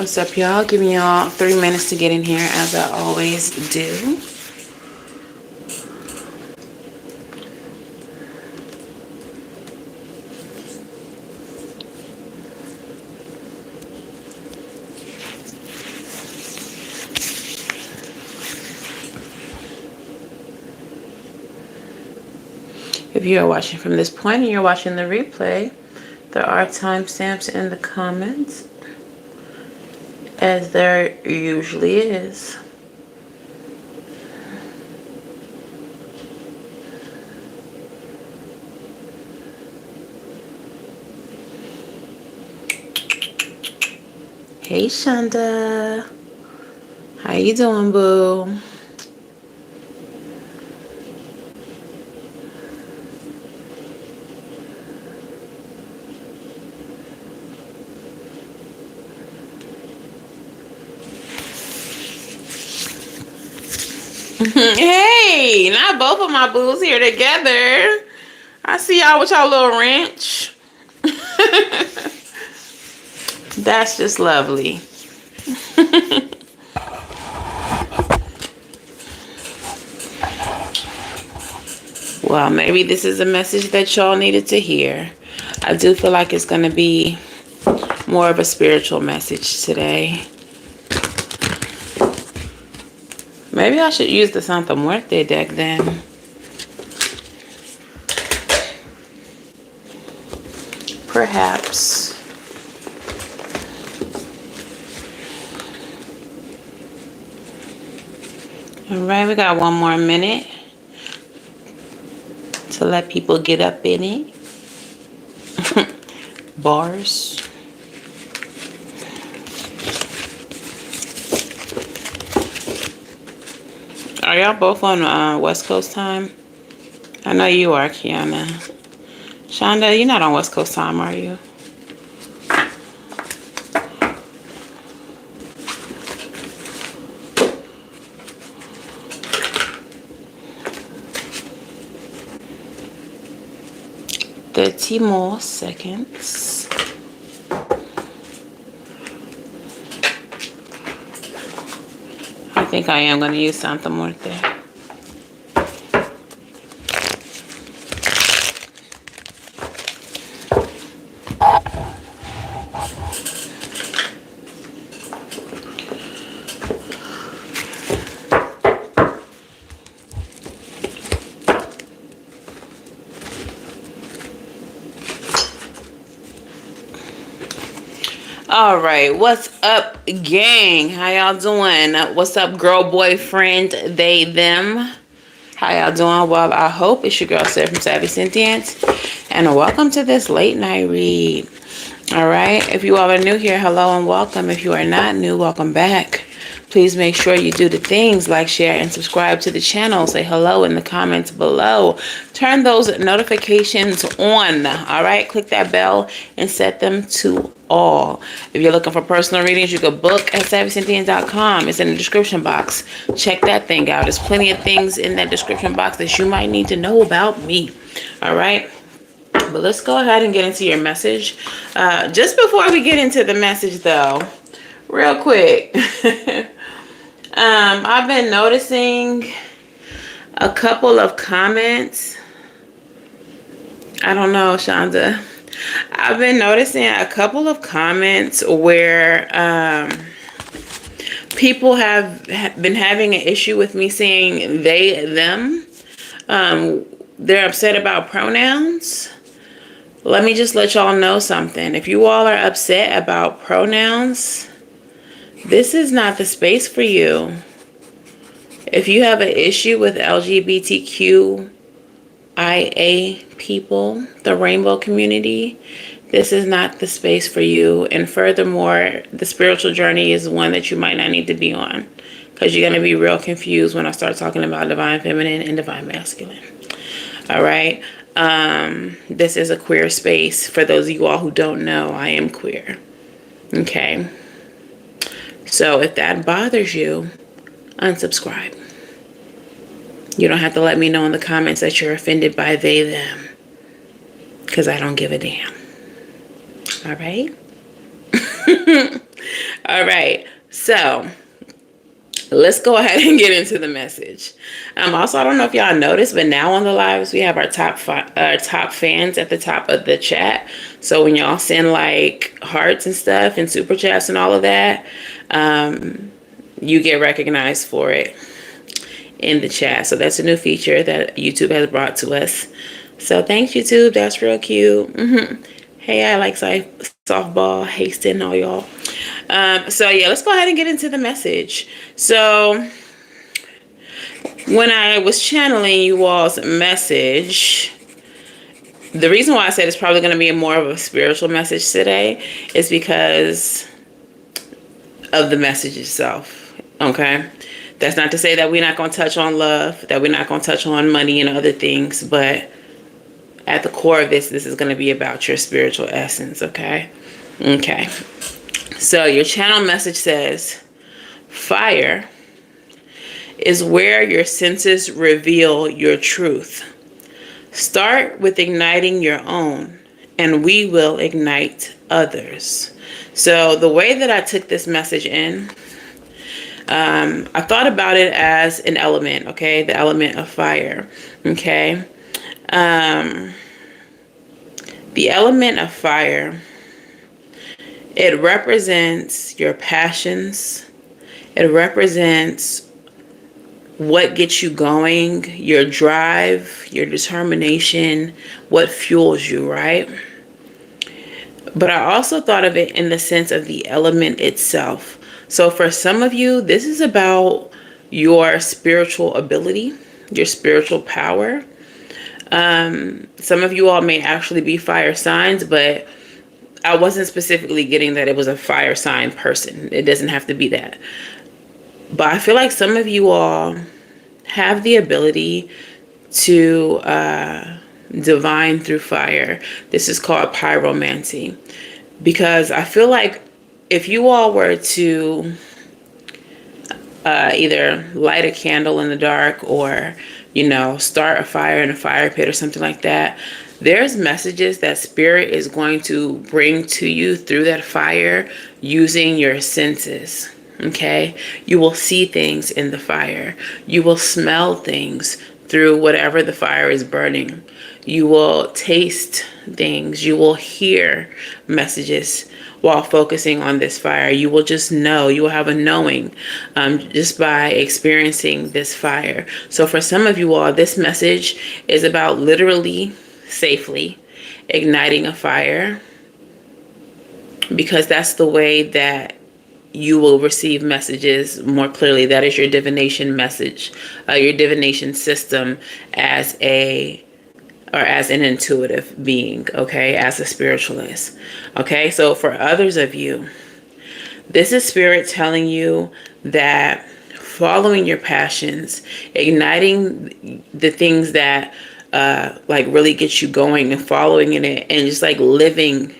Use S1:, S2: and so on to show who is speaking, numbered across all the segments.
S1: What's up, y'all? Giving y'all 3 minutes to get in here, as I always do. If you are watching from this point and you're watching the replay, there are timestamps in the comments, as there usually is. Hey, Shonda. How you doing, boo? Hey, not both of my boos here together. I see y'all with y'all little ranch. That's just lovely. Well, maybe this is a message that y'all needed to hear. I do feel like it's going to be more of a spiritual message today. Maybe I should use the Santa Muerte deck then. Perhaps. Alright, we got one more minute to let people get up in it. Bars. Are y'all both on West Coast time? I know you are, Kiana. Shonda, you're not on West Coast time, are you? Thirty more seconds. I think I am going to use Santa Muerte. All right, what's up, gang? How y'all doing? What's up, girl, boyfriend, they, them? How y'all doing? Well, I hope it's your girl, Savy from Savy Sentience, and welcome to this late night read. All right, if you all are new here, hello and welcome. If you are not new, welcome back. Please make sure you do the things like share and subscribe to the channel. Say hello in the comments below. Turn those notifications on. All right, click that bell and set them to all. If you're looking for personal readings, you can book at SavySentient.com. It's in the description box. Check that thing out. There's plenty of things in that description box that you might need to know about me. All right. But let's go ahead and get into your message. Just before we get into the message, though, real quick, I've been noticing a couple of comments. I don't know, Shonda. I've been noticing a couple of comments where people have been having an issue with me saying they, them. They're upset about pronouns. Let me just let y'all know something. If you all are upset about pronouns, this is not the space for you. If you have an issue with LGBTQIA people, the rainbow community, this is not the space for you. And furthermore, the spiritual journey is one that you might not need to be on, because you're going to be real confused when I start talking about divine feminine and divine masculine. All right. This is a queer space. For those of you all who don't know, I am queer. Okay. So if that bothers you, unsubscribe. You don't have to let me know in the comments that you're offended by they, them, because I don't give a damn. All right. All right. So let's go ahead and get into the message. Also, I don't know if y'all noticed, but now on the lives we have our top fans at the top of the chat. So when y'all send like hearts and stuff and super chats and all of that, you get recognized for it in the chat. So that's a new feature that YouTube has brought to us. So thanks, YouTube. That's real cute. Hey, I like softball. Hasting all y'all. So yeah, let's go ahead and get into the message. So when I was channeling you all's message, the reason why I said it's probably going to be more of a spiritual message today is because of the message itself. Okay. That's not to say that we're not going to touch on love, that we're not going to touch on money and other things, but at the core of this is going to be about your spiritual essence. Okay. Okay. So your channel message says, fire is where your senses reveal your truth. Start with igniting your own, and we will ignite others. So the way that I took this message in, I thought about it as an element, okay? The element of fire, okay? The element of fire, it represents your passions. It represents what gets you going, your drive, your determination, what fuels you, right? But I also thought of it in the sense of the element itself. So for some of you, this is about your spiritual ability, your spiritual power. Some of you all may actually be fire signs, but I wasn't specifically getting that it was a fire sign person. It doesn't have to be that. But I feel like some of you all have the ability to divine through fire. This is called pyromancy. Because I feel like if you all were to either light a candle in the dark or, you know, start a fire in a fire pit or something like that, there's messages that spirit is going to bring to you through that fire using your senses. Okay, you will see things in the fire. You will smell things through whatever the fire is burning. You will taste things. You will hear messages while focusing on this fire. You will just know. You will have a knowing just by experiencing this fire. So for some of you all, this message is about literally, safely igniting a fire, because that's the way that you will receive messages more clearly. That is your divination message, your divination system as an intuitive being, okay, as a spiritualist. Okay, so for others of you, this is spirit telling you that following your passions, igniting the things that like really get you going and following in it and just like living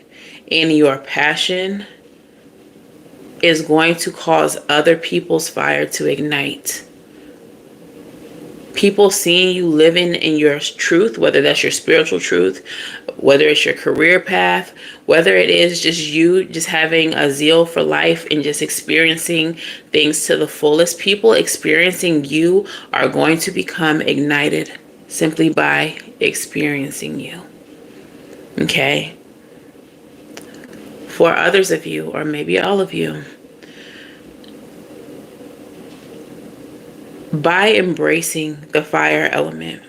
S1: in your passion is going to cause other people's fire to ignite. People seeing you living in your truth, whether that's your spiritual truth, whether it's your career path, whether it is just you just having a zeal for life and just experiencing things to the fullest, people experiencing you are going to become ignited simply by experiencing you. Okay? For others of you, or maybe all of you, by embracing the fire element,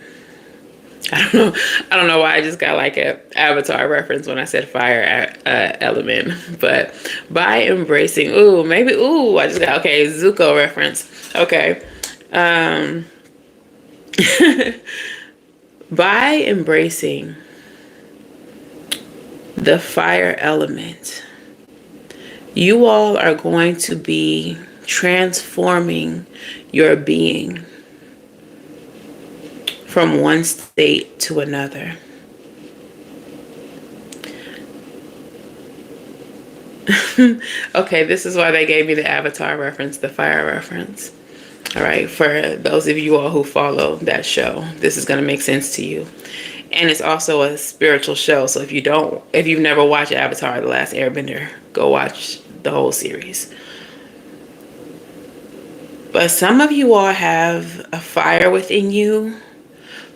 S1: I don't know why I just got like an Avatar reference when I said fire element, but by embracing, I just got, okay, Zuko reference. Okay. By embracing the fire element, you all are going to be transforming your being from one state to another. Okay, this is why they gave me the Avatar reference, the fire reference. All right, for those of you all who follow that show, this is going to make sense to you. And it's also a spiritual show, so if you've never watched Avatar: The Last Airbender, go watch the whole series. But some of you all have a fire within you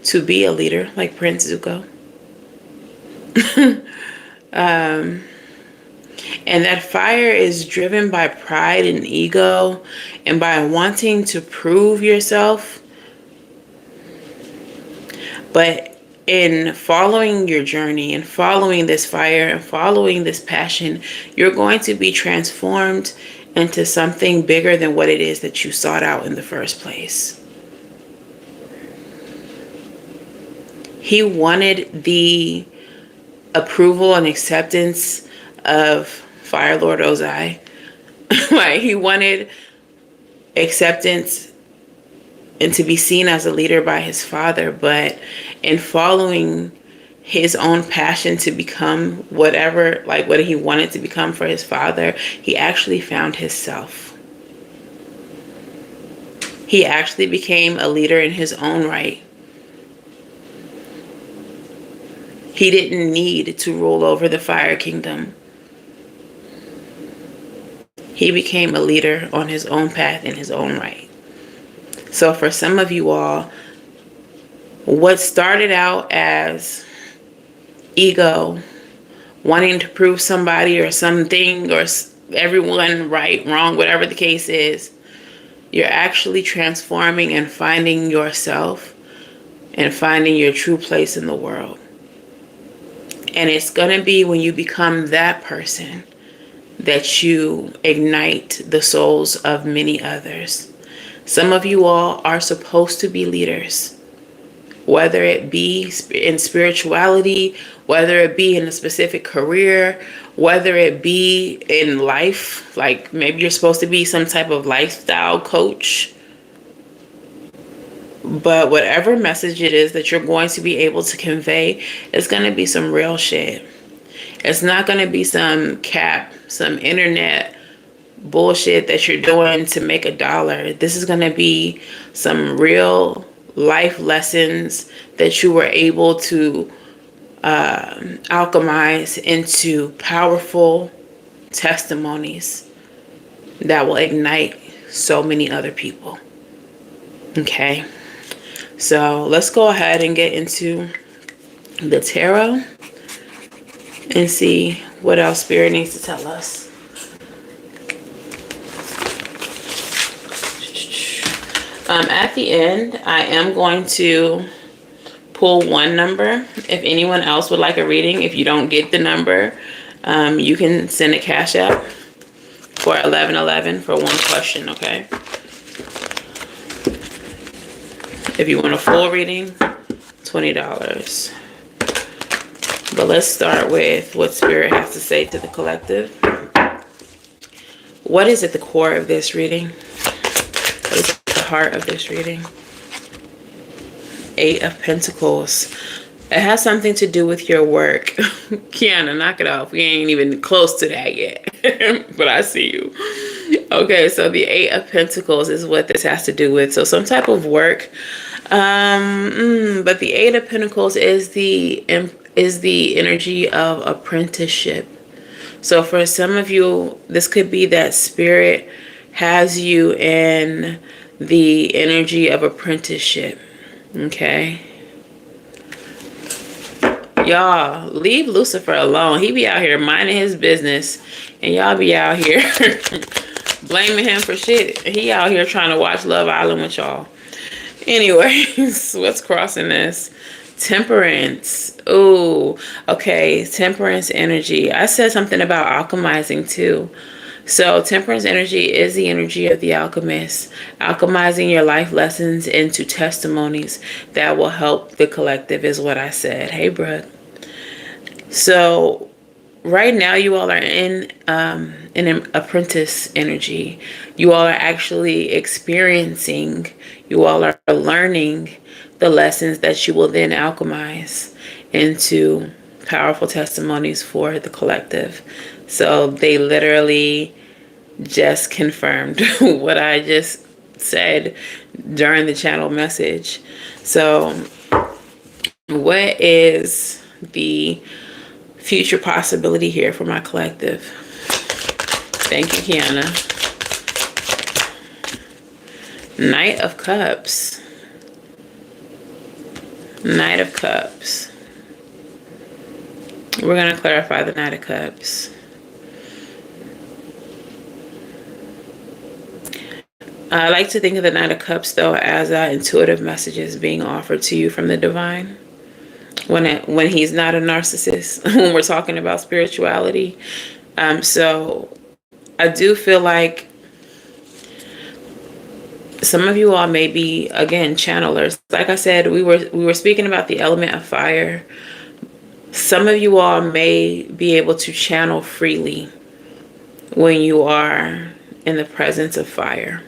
S1: to be a leader, like Prince Zuko. And that fire is driven by pride and ego and by wanting to prove yourself. But in following your journey and following this fire and following this passion, you're going to be transformed into something bigger than what it is that you sought out in the first place. He wanted the approval and acceptance of Fire Lord Ozai. Like, he wanted acceptance and to be seen as a leader by his father, but in following his own passion to become whatever, like what he wanted to become for his father, he actually found himself. He actually became a leader in his own right. He didn't need to rule over the Fire Kingdom. He became a leader on his own path in his own right. So for some of you all, what started out as ego, wanting to prove somebody or something or everyone right, wrong, whatever the case is, you're actually transforming and finding yourself and finding your true place in the world. And it's going to be when you become that person that you ignite the souls of many others. Some of you all are supposed to be leaders, whether it be in spirituality, whether it be in a specific career, whether it be in life, like maybe you're supposed to be some type of lifestyle coach. But whatever message it is that you're going to be able to convey, it's going to be some real shit. It's not going to be some some internet bullshit that you're doing to make $1. This is going to be some real life lessons that you were able to alchemize into powerful testimonies that will ignite so many other people. Okay, so let's go ahead and get into the tarot and see what else Spirit needs to tell us. At the end, I am going to pull one number. If anyone else would like a reading, if you don't get the number, you can send a cash app for 1111 for one question, okay? If you want a full reading, $20. But let's start with what Spirit has to say to the collective. What is at the core of this reading? What is at the heart of this reading? 8 of Pentacles. It has something to do with your work. Kiana, knock it off. We ain't even close to that yet. But I see you. Okay, so the 8 of Pentacles is what this has to do with. So some type of work. But the 8 of Pentacles is the energy of apprenticeship. So for some of you, this could be that Spirit has you in the energy of apprenticeship. Okay. Y'all, leave Lucifer alone. He be out here minding his business, and y'all be out here blaming him for shit. He out here trying to watch Love Island with y'all. Anyways, what's crossing this? Temperance. Oh, okay. Temperance energy. I said something about alchemizing too. So temperance energy is the energy of the alchemist, alchemizing your life lessons into testimonies that will help the collective is what I said. Hey, Brooke. So right now you all are in an apprentice energy. You all are actually experiencing, you all are learning the lessons that you will then alchemize into powerful testimonies for the collective. So they literally just confirmed what I just said during the channel message. So what is the future possibility here for my collective? Thank you, Kiana. Knight of Cups. Knight of Cups. We're going to clarify the Knight of Cups. I like to think of the Knight of Cups, though, as intuitive messages being offered to you from the divine. When he's not a narcissist, when we're talking about spirituality. So I do feel like some of you all may be, again, channelers. Like I said, we were speaking about the element of fire. Some of you all may be able to channel freely when you are in the presence of fire.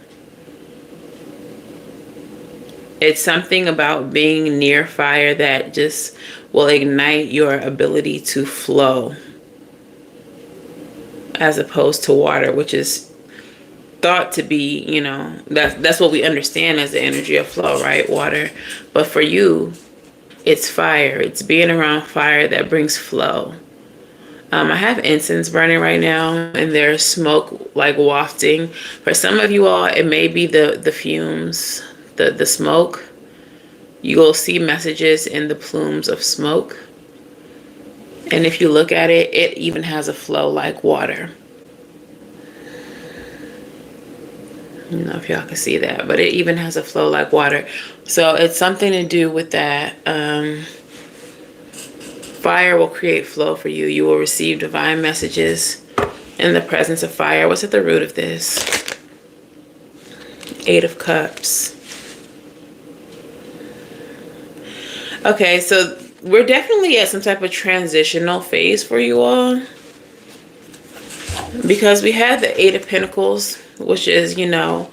S1: It's something about being near fire that just will ignite your ability to flow, as opposed to water, which is thought to be, you know, that's what we understand as the energy of flow, right? Water. But for you, it's fire. It's being around fire that brings flow. I have incense burning right now, and there's smoke like wafting. For some of you all, it may be the fumes, the smoke. You will see messages in the plumes of smoke. And if you look at it, it even has a flow like water. I don't know if y'all can see that, but it even has a flow like water. So it's something to do with that. Fire will create flow for you. You will receive divine messages in the presence of fire. What's at the root of this? Eight of Cups. Okay, so we're definitely at some type of transitional phase for you all. Because we have the Eight of Pentacles, which is, you know,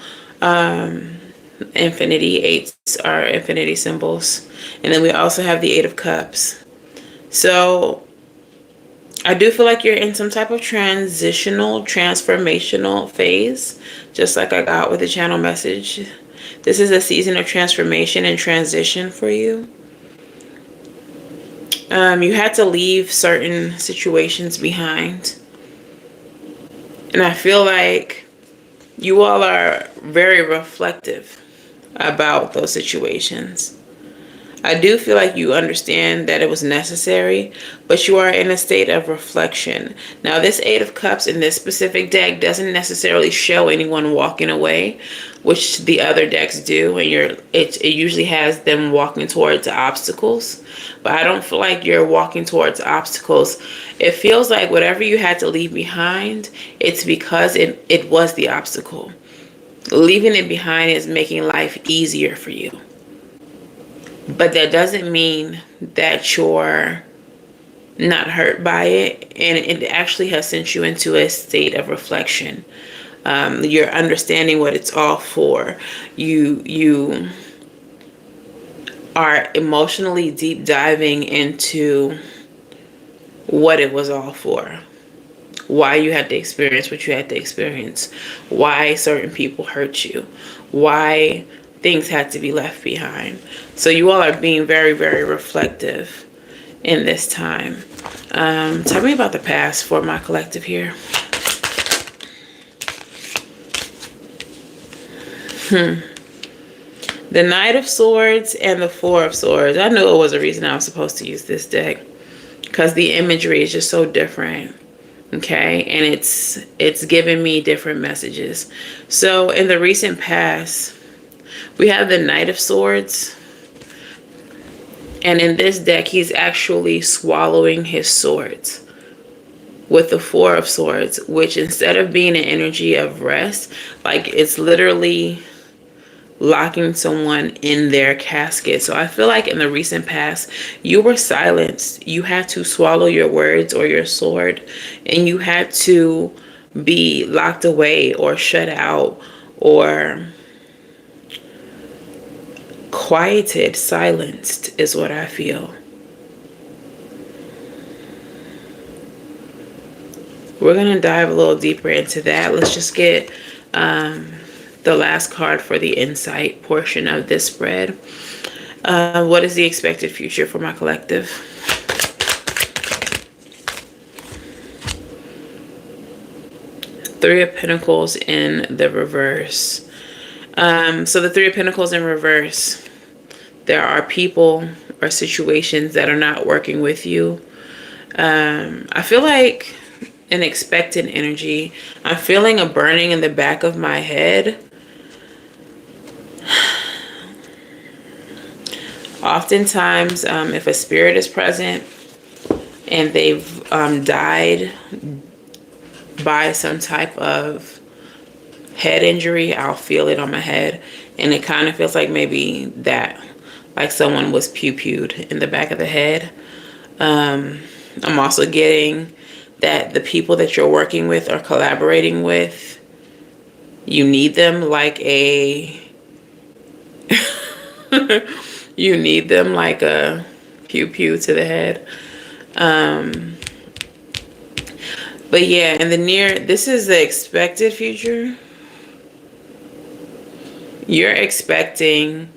S1: infinity. Eights are infinity symbols. And then we also have the Eight of Cups. So I do feel like you're in some type of transformational phase, just like I got with the channel message. This is a season of transformation and transition for you. You had to leave certain situations behind. And I feel like you all are very reflective about those situations. I do feel like you understand that it was necessary, but you are in a state of reflection. Now, this Eight of Cups in this specific deck doesn't necessarily show anyone walking away, which the other decks do, and it usually has them walking towards obstacles. But I don't feel like you're walking towards obstacles. It feels like whatever you had to leave behind, it's because it was the obstacle. Leaving it behind is making life easier for you. But that doesn't mean that you're not hurt by it. And it actually has sent you into a state of reflection. You're understanding what it's all for. You are emotionally deep diving into what it was all for. Why you had to experience what you had to experience. Why certain people hurt you. Why things had to be left behind. So you all are being very, very reflective in this time. Tell me about the past for my collective here. The Knight of Swords and the Four of Swords. I knew it was a reason I was supposed to use this deck, because the imagery is just so different. Okay, and it's giving me different messages. So in the recent past, we have the Knight of Swords. And in this deck, he's actually swallowing his swords with the Four of Swords, which instead of being an energy of rest, like it's literally locking someone in their casket. So I feel like in the recent past, you were silenced. You had to swallow your words or your sword, and you had to be locked away or shut out or quieted, silenced is what I feel. We're going to dive a little deeper into that. Let's just get the last card for the insight portion of this spread. What is the expected future for my collective? Three of Pentacles in the reverse. So the Three of Pentacles in reverse, there are people or situations that are not working with you. I feel like an expectant energy. I'm feeling a burning in the back of my head. Oftentimes, if a spirit is present and they've died by some type of head injury, I'll feel it on my head. And it kind of feels like maybe that, like someone was pew-pewed in the back of the head. I'm also getting that the people that you're working with or collaborating with, you need them like a you need them like a pew-pew to the head. But yeah, in the near, this is the expected future. You're expecting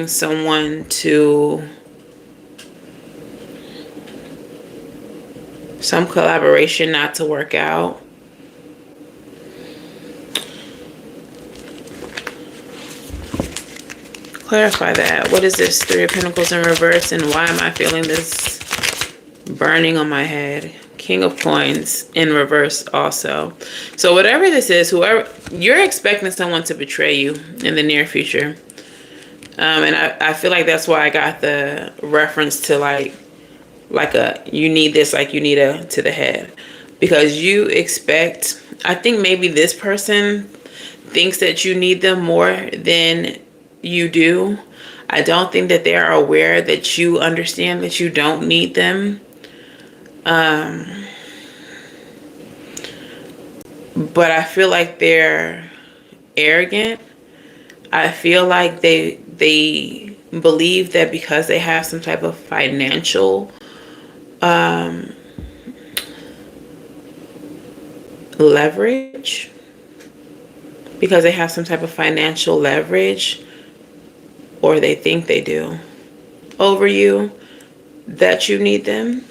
S1: someone to, some collaboration not to work out. Clarify that. What is this Three of Pentacles in reverse, and why am I feeling this burning on my head? King of Coins in reverse also. So whatever this is, whoever, you're expecting someone to betray you in the near future. And I feel like that's why I got the reference to like a, you need this, like you need a to the head. Because you expect, I think maybe this person thinks that you need them more than you do. I don't think that they are aware that you understand that you don't need them. But I feel like they're arrogant. I feel like they believe that because they have some type of financial leverage, because they have some type of financial leverage, or they think they do, over you, that you need them.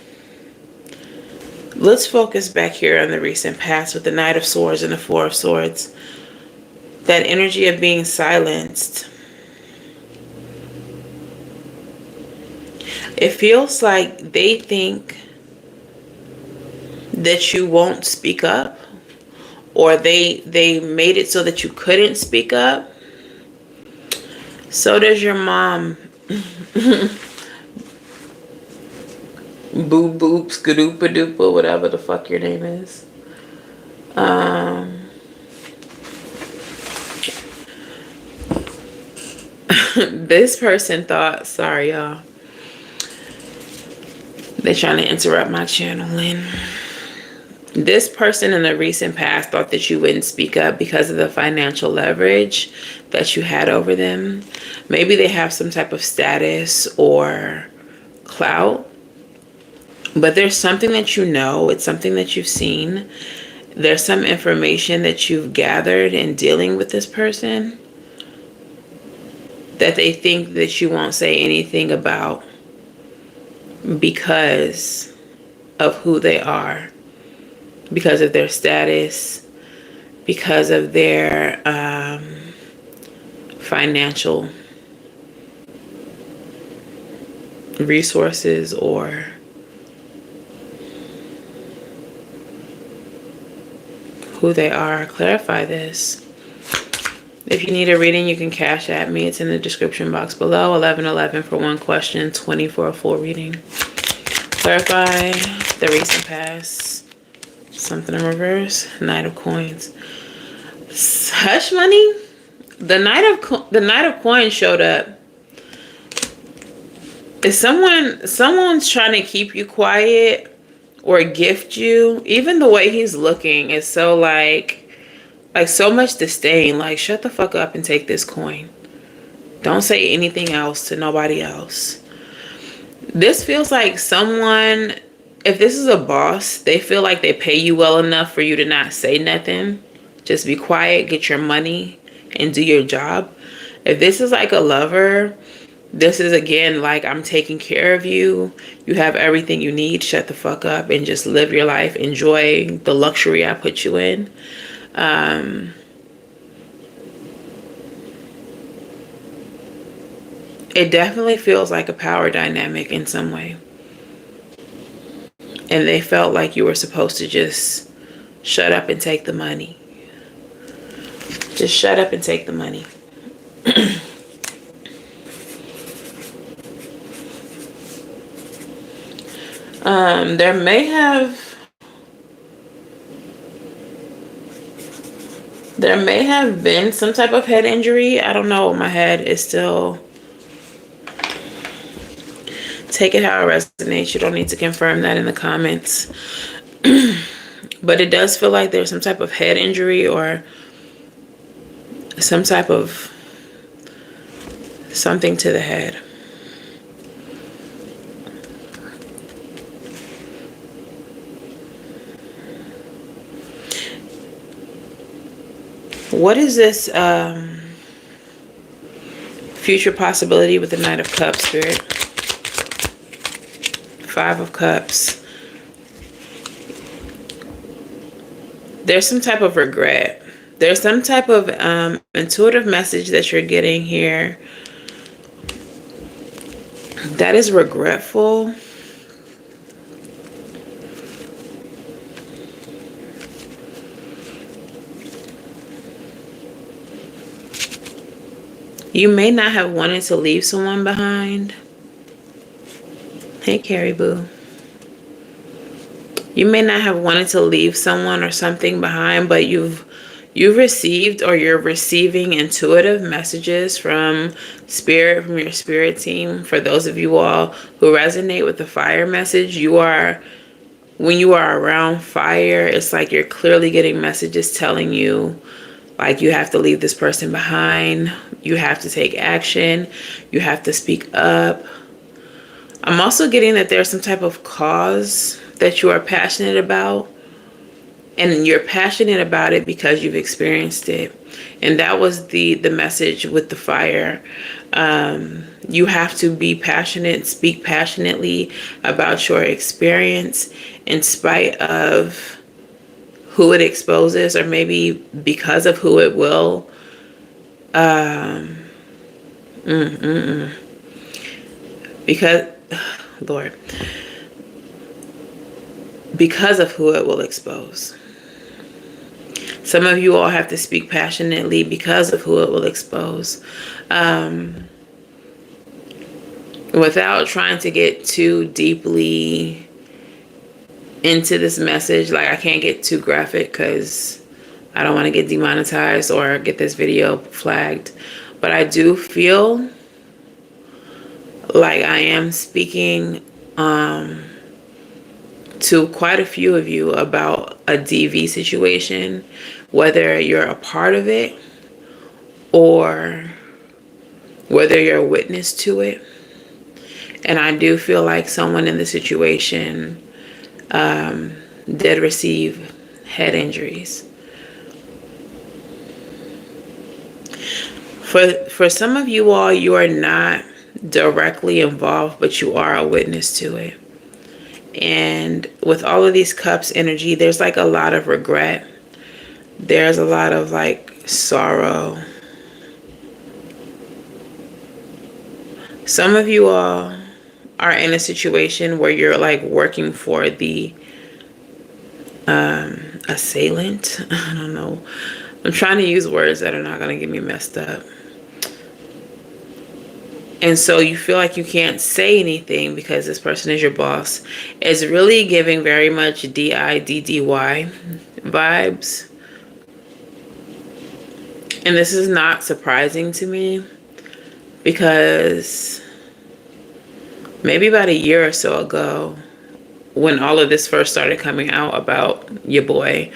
S1: Let's focus back here on the recent past with the Knight of Swords and the Four of Swords. That energy of being silenced. It feels like they think that you won't speak up, or they made it so that you couldn't speak up. So does your mom. Boop boop skadoopa doopa, whatever the fuck your name is. This person thought, sorry y'all, they're trying to interrupt my channeling. This person in the recent past thought that you wouldn't speak up because of the financial leverage that you had over them. Maybe they have some type of status or clout. But there's something that you know, it's something that you've seen. There's some information that you've gathered in dealing with this person that they think that you won't say anything about because of who they are, because of their status, because of their financial resources, or who they are. Clarify this. If you need a reading, you can cash at me. It's in the description box below. 1111 for one question, 20 for a full reading. Clarify the recent past. Something in reverse. Knight of Coins. Hush money. The Knight of Coins showed up. Is someone's trying to keep you quiet or gift you? Even the way he's looking is so like so much disdain. Like, shut the fuck up and take this coin. Don't say anything else to nobody else. This feels like someone, if this is a boss, they feel like they pay you well enough for you to not say nothing. Just be quiet, get your money, and do your job. If this is like a lover, This is again like, I'm taking care of you. You have everything you need. Shut the fuck up and just live your life. Enjoy the luxury I put you in. It definitely feels like a power dynamic in some way. And they felt like you were supposed to just shut up and take the money. Just shut up and take the money. There may have been some type of head injury. I don't know. My head is still... Take it how it resonates. You don't need to confirm that in the comments. But it does feel like there's some type of head injury or some type of something to the head. What is this future possibility with the Knight of Cups, Spirit? Five of Cups. There's some type of regret. There's some type of intuitive message that you're getting here that is regretful. You may not have wanted to leave someone behind. Hey, Caribou. You may not have wanted to leave someone or something behind, but you've received, or you're receiving, intuitive messages from spirit, from your spirit team. For those of you all who resonate with the fire message, when you are around fire, it's like you're clearly getting messages telling you, like, you have to leave this person behind. You have to take action. You have to speak up. I'm also getting that there's some type of cause that you are passionate about. And you're passionate about it because you've experienced it. And that was the message with the fire. You have to be passionate, speak passionately about your experience in spite of who it exposes, or maybe because of who it will. Because, Lord, because of who it will expose. Some of you all have to speak passionately because of who it will expose. Without trying to get too deeply into this message, like, I can't get too graphic because I don't want to get demonetized or get this video flagged. But I do feel like I am speaking to quite a few of you about a DV situation, whether you're a part of it or whether you're a witness to it. And I do feel like someone in the situation did receive head injuries. For some of you all, you are not directly involved, but you are a witness to it. And with all of these cups energy, there's like a lot of regret. There's a lot of like sorrow. Some of you all are in a situation where you're like working for the assailant. I don't know. I'm trying to use words that are not going to get me messed up. And so you feel like you can't say anything because this person is your boss. It's really giving very much DIDDY vibes. And this is not surprising to me because maybe about a year or so ago, when all of this first started coming out about your boy,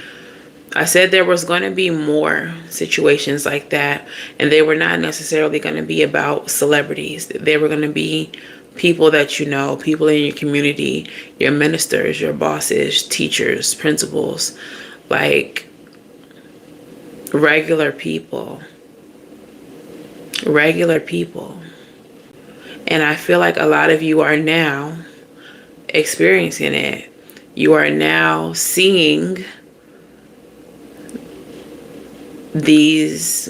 S1: I said there was going to be more situations like that, and they were not necessarily going to be about celebrities. They were going to be people that you know, people in your community, your ministers, your bosses, teachers, principals, like regular people. Regular people. And I feel like a lot of you are now experiencing it. You are now seeing these,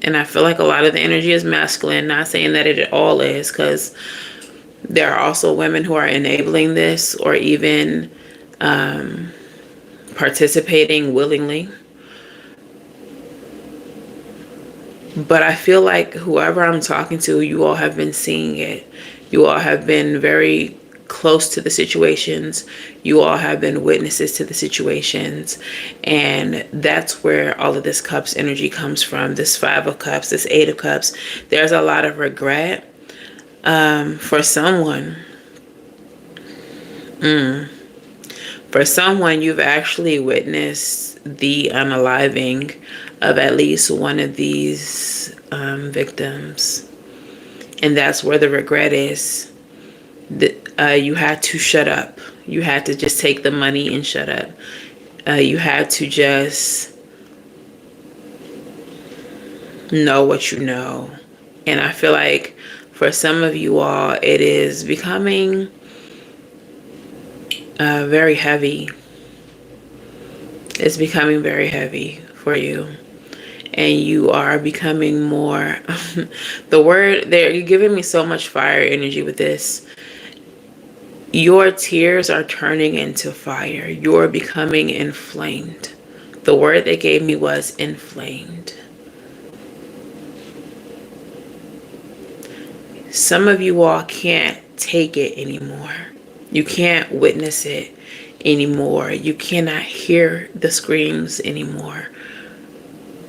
S1: and I feel like a lot of the energy is masculine, not saying that it all is, because there are also women who are enabling this or even participating willingly. But I feel like whoever I'm talking to, you all have been seeing it. You all have been very close to the situations. You all have been witnesses to the situations. And that's where all of this cups energy comes from. This 5 of cups, this 8 of cups. There's a lot of regret for someone. For someone, you've actually witnessed the unaliving of at least one of these victims. And that's where the regret is. You had to shut up. You had to just take the money and shut up. You had to just know what you know. And I feel like for some of you all, it is becoming very heavy. It's becoming very heavy for you. And you are becoming more, the word, you're giving me so much fire energy with this. Your tears are turning into fire. You're becoming inflamed. The word they gave me was inflamed. Some of you all can't take it anymore. You can't witness it anymore. You cannot hear the screams anymore.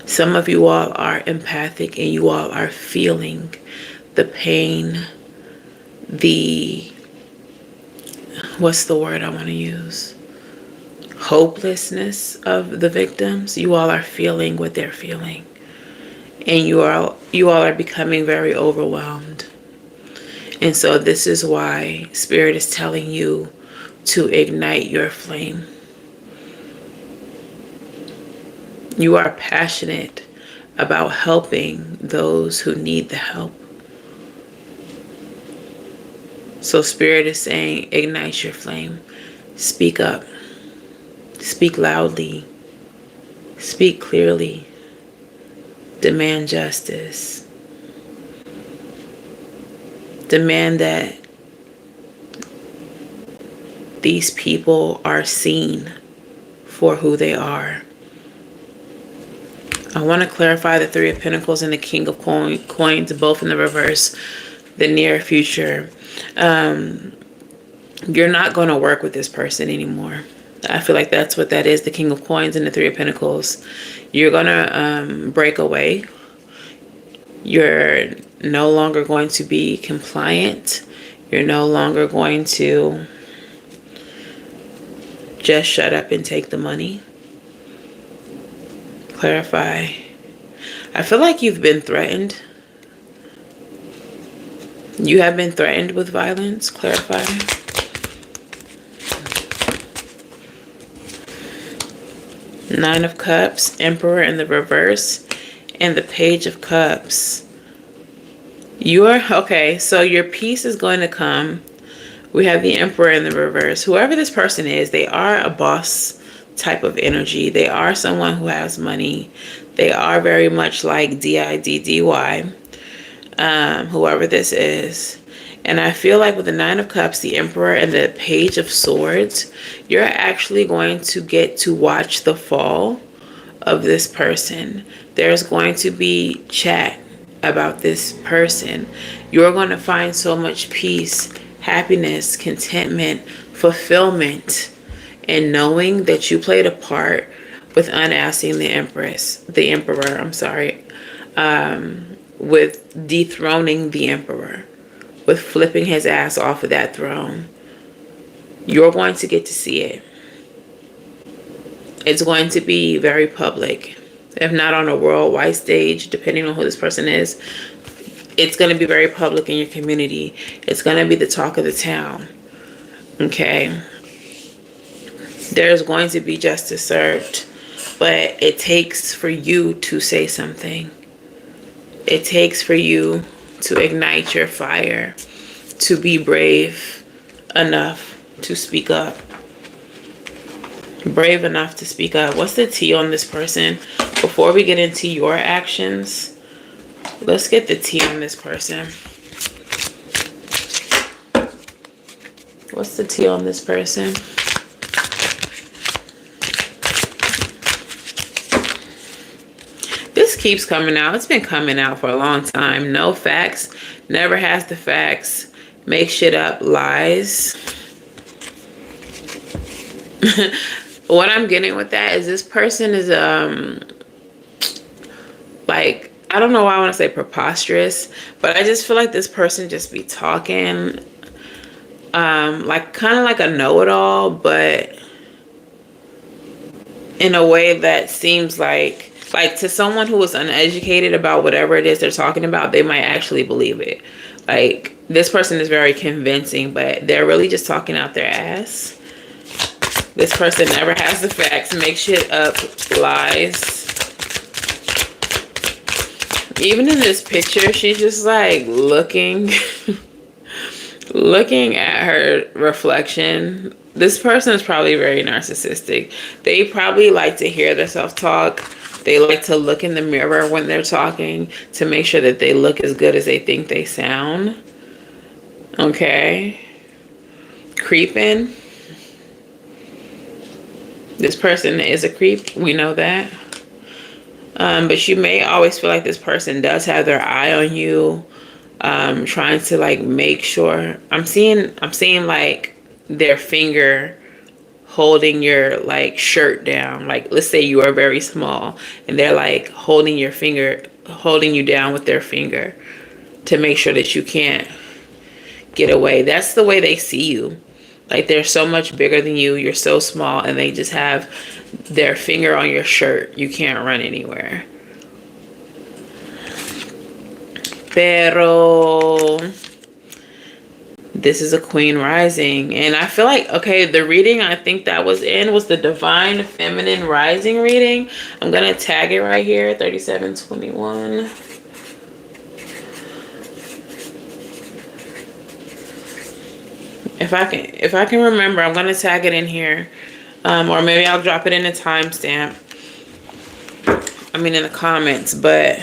S1: Some of you all are empathic and you all are feeling the pain, what's the word I want to use? Hopelessness of the victims. You all are feeling what they're feeling. And you all are becoming very overwhelmed. And so this is why Spirit is telling you to ignite your flame. You are passionate about helping those who need the help. So Spirit is saying, ignite your flame. Speak up. Speak loudly. Speak clearly. Demand justice. Demand that these people are seen for who they are. I want to clarify the 3 of Pentacles and the King of Coins, both in the reverse, the near future. You're not going to work with this person anymore. I feel like that's what that is, the King of Coins and the 3 of Pentacles. You're going to break away. You're no longer going to be compliant. You're no longer going to just shut up and take the money. Clarify. I feel like you've been threatened. You have been threatened with violence. Clarify. Nine of Cups, Emperor in the reverse, and the Page of Cups. Okay, so your peace is going to come. We have the Emperor in the reverse. Whoever this person is, they are a boss type of energy. They are someone who has money. They are very much like D-I-D-D-Y, whoever this is. And I feel like with the Nine of Cups, the Emperor, and the Page of Swords, you're actually going to get to watch the fall of this person. There's going to be chat about this person. You're going to find so much peace, happiness, contentment, fulfillment, and knowing that you played a part with unasking the Emperor, with dethroning the Emperor, with flipping his ass off of that throne. You're going to get to see it. It's going to be very public. If not on a worldwide stage, depending on who this person is, it's going to be very public in your community. It's going to be the talk of the town. Okay? There's going to be justice served. But it takes for you to say something. It takes for you to ignite your fire. to be brave enough to speak up. Brave enough to speak up. What's the tea on this person? Before we get into your actions, let's get the tea on this person. What's the tea on this person? This keeps coming out. It's been coming out for a long time. No facts. Never has the facts. Make shit up. Lies. What I'm getting with that is this person is like, I don't know why I want to say preposterous, but I just feel like this person just be talking like kind of like a know-it-all, but in a way that seems like to someone who is uneducated about whatever it is they're talking about, they might actually believe it. Like, this person is very convincing, but they're really just talking out their ass. This person never has the facts, make shit up, lies. Even in this picture, she's just like looking looking at her reflection. This person is probably very narcissistic. They probably like to hear themselves talk. They like to look in the mirror when they're talking to make sure that they look as good as they think they sound. Okay. Creeping. This person is a creep. We know that. But you may always feel like this person does have their eye on you. Trying to like make sure. I'm seeing like their finger holding your like shirt down. Like, let's say you are very small and they're like holding your finger, holding you down with their finger to make sure that you can't get away. That's the way they see you. Like, they're so much bigger than you. You're so small and they just have their finger on your shirt. You can't run anywhere. Pero this is a Queen rising. And I feel like, okay, the reading I think that was the Divine Feminine Rising reading. I'm going to tag it right here, 3721. If I can remember, I'm going to tag it in here. Or maybe I'll drop it in a timestamp. I mean, in the comments. But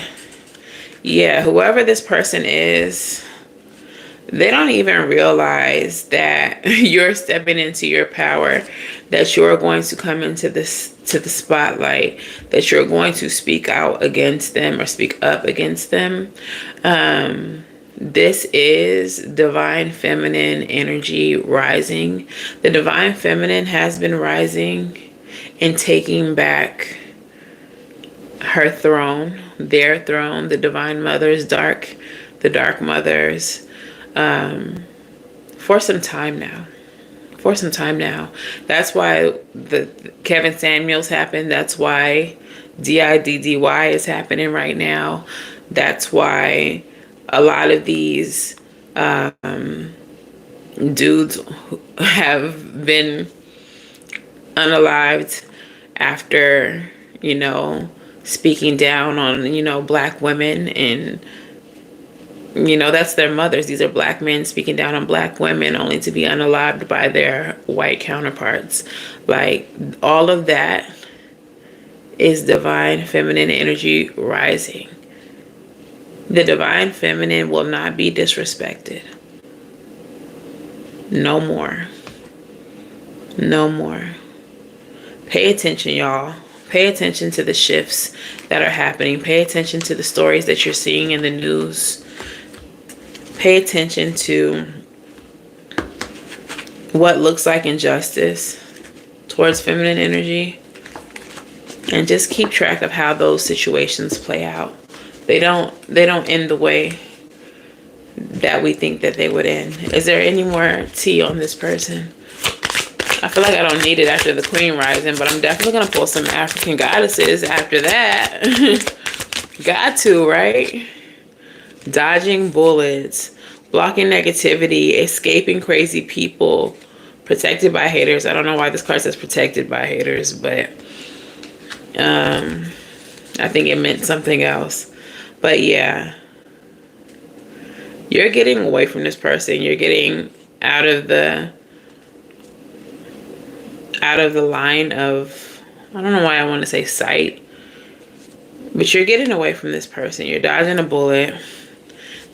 S1: yeah, whoever this person is, they don't even realize that you're stepping into your power, that you're going to come into the spotlight, that you're going to speak out against them or speak up against them. This is Divine Feminine energy rising. The Divine Feminine has been rising and taking back her throne, their throne, the Divine Mothers, the Dark Mothers, for some time now. That's why the Kevin Samuels happened. That's why DIDDY is happening right now. That's why a lot of these dudes have been unalived after, you know, speaking down on, you know, black women. And, you know, that's their mothers. These are black men speaking down on black women only to be unalived by their white counterparts. Like, all of that is Divine Feminine energy rising. The Divine Feminine will not be disrespected. No more. No more. Pay attention, y'all. Pay attention to the shifts that are happening. Pay attention to the stories that you're seeing in the news. Pay attention to what looks like injustice towards feminine energy. And just keep track of how those situations play out. They don't end the way that we think that they would end. Is there any more tea on this person? I feel like I don't need it after the Queen rising, but I'm definitely going to pull some African goddesses after that. Got to, right? Dodging bullets, blocking negativity, escaping crazy people, protected by haters. I don't know why this card says protected by haters, but I think it meant something else. But yeah, You're getting away from this person. You're getting out of the line of, I don't know why I want to say sight, but you're getting away from this person. You're dodging a bullet.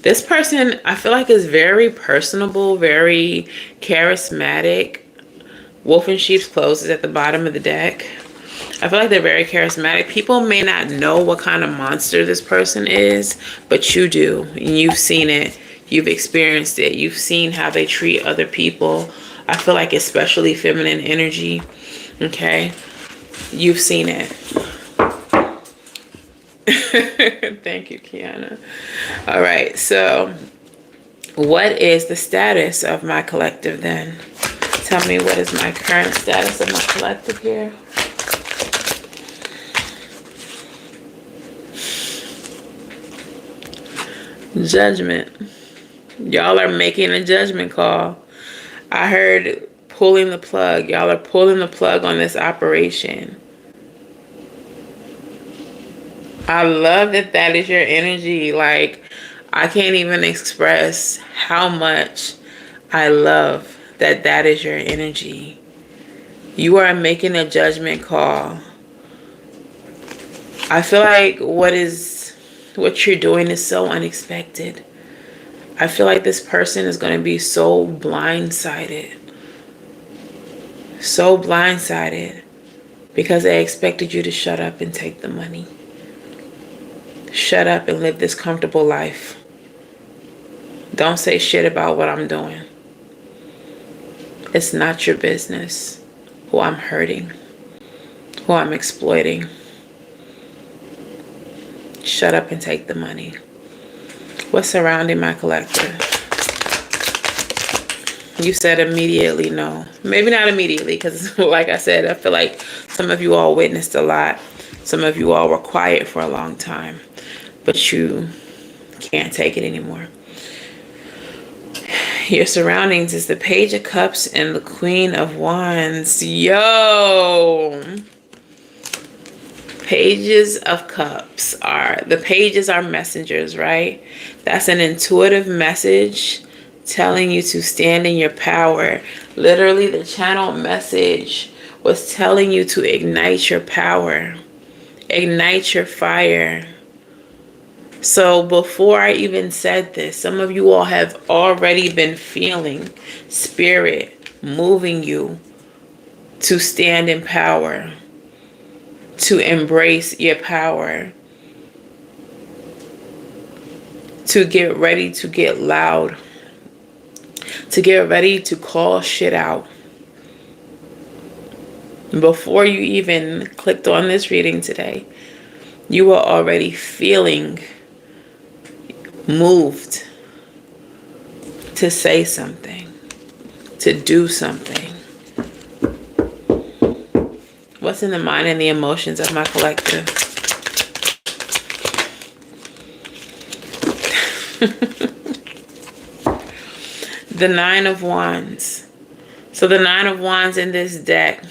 S1: This person, I feel like, is very personable, very charismatic. Wolf in sheep's clothes is at the bottom of the deck. I feel like they're very charismatic. People may not know what kind of monster this person is, but you do. And you've seen it. You've experienced it. You've seen how they treat other people. I feel like especially feminine energy. Okay? You've seen it. Thank you, Kiana. All right. So what is the status of my collective then? Tell me, what is my current status of my collective here? Judgment. Y'all are making a judgment call. I heard pulling the plug. Y'all are pulling the plug on this operation. I love that that is your energy. Like, I can't even express how much I love that that is your energy. You are making a judgment call. I feel like what you're doing is so unexpected. I feel like this person is going to be so blindsided. So blindsided because they expected you to shut up and take the money. Shut up and live this comfortable life. Don't say shit about what I'm doing. It's not your business who I'm hurting, who I'm exploiting. Shut up and take the money. What's surrounding my collective? You said immediately no. Maybe not immediately, because like I said, I feel like some of you all witnessed a lot. Some of you all were quiet for a long time, but you can't take it anymore. Your surroundings is the Page of Cups and the Queen of Wands. Yo! Pages of Cups are, the pages are messengers, right? That's an intuitive message telling you to stand in your power. Literally, the channel message was telling you to ignite your power, ignite your fire. So before I even said this, some of you all have already been feeling spirit moving you to stand in power, to embrace your power, to get ready to get loud, to get ready to call shit out. Before you even clicked on this reading today, you were already feeling moved to say something, to do something. What's in the mind and the emotions of my collective? The Nine of Wands. So the Nine of Wands in this deck,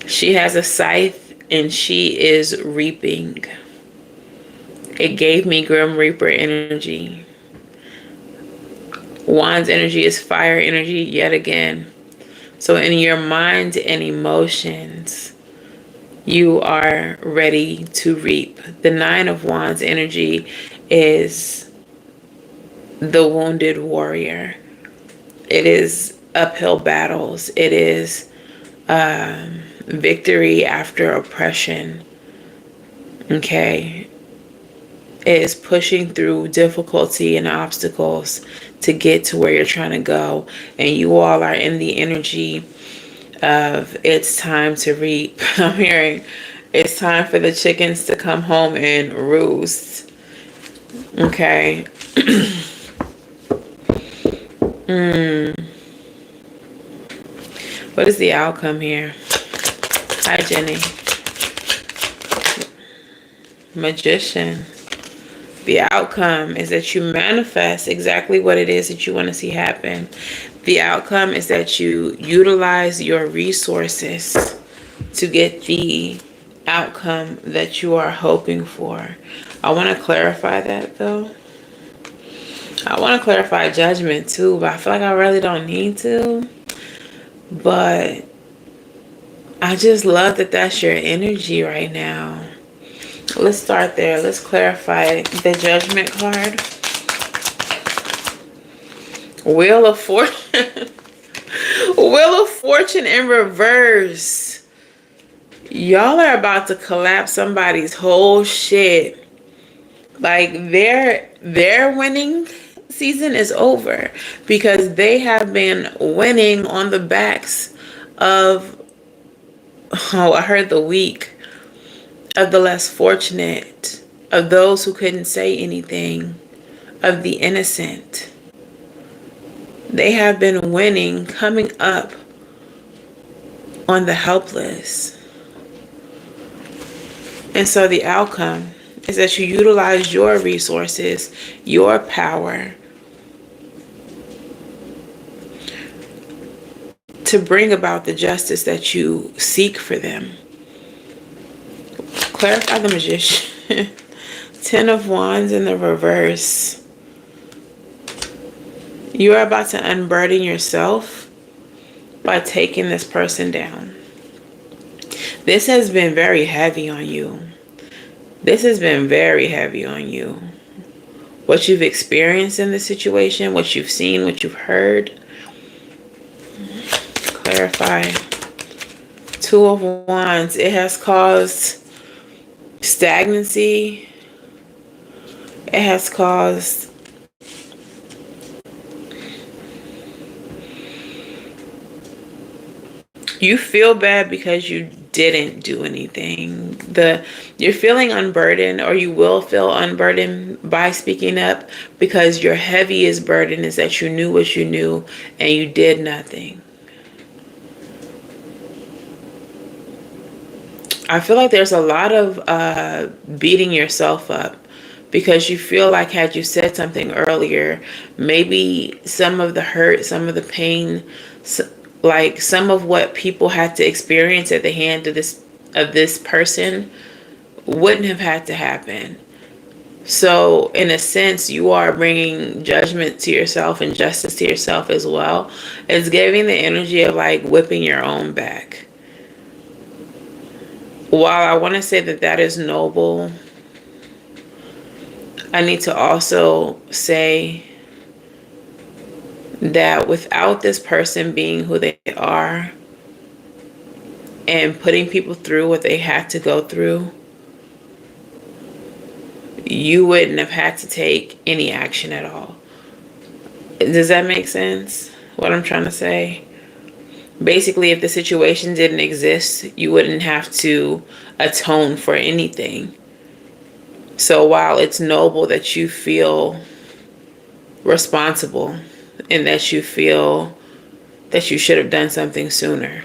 S1: she has a scythe and she is reaping. It gave me Grim Reaper energy. Wands energy is fire energy yet again. So in your mind and emotions, you are ready to reap. The Nine of Wands energy is the wounded warrior. It is uphill battles. It is victory after oppression. Okay. It is pushing through difficulty and obstacles to get to where you're trying to go. And you all are in the energy of it's time to reap. I'm hearing it's time for the chickens to come home and roost. Okay. What is the outcome here? Hi, Jenny. Magician. The outcome is that you manifest exactly what it is that you want to see happen. The outcome is that you utilize your resources to get the outcome that you are hoping for. I want to clarify that though. I want to clarify judgment too, but I feel like I really don't need to. But I just love that that's your energy right now. Let's start there. Let's clarify the judgment card. Wheel of Fortune. Wheel of Fortune in reverse. Y'all are about to collapse somebody's whole shit. Like their winning season is over because they have been winning on the backs of, oh, I heard the weak, of the less fortunate, of those who couldn't say anything, of the innocent. They have been winning, coming up on the helpless. And so the outcome is that you utilize your resources, your power, to bring about the justice that you seek for them. Clarify the Magician. 10 of Wands in the reverse. You are about to unburden yourself by taking this person down. This has been very heavy on you. This has been very heavy on you. What you've experienced in this situation, what you've seen, what you've heard. Clarify. 2 of Wands. It has caused stagnancy. It has caused you feel bad because you didn't do anything. You're feeling unburdened, or you will feel unburdened by speaking up, because your heaviest burden is that you knew what you knew and you did nothing. I feel like there's a lot of beating yourself up because you feel like, had you said something earlier, maybe some of the hurt, some of the pain, like some of what people had to experience at the hand of this person wouldn't have had to happen. So in a sense, you are bringing judgment to yourself and justice to yourself as well. It's giving the energy of like whipping your own back. While I want to say that that is noble, I need to also say that without this person being who they are and putting people through what they had to go through, you wouldn't have had to take any action at all. Does that make sense? What I'm trying to say? Basically, if the situation didn't exist, you wouldn't have to atone for anything. So while it's noble that you feel responsible and that you feel that you should have done something sooner,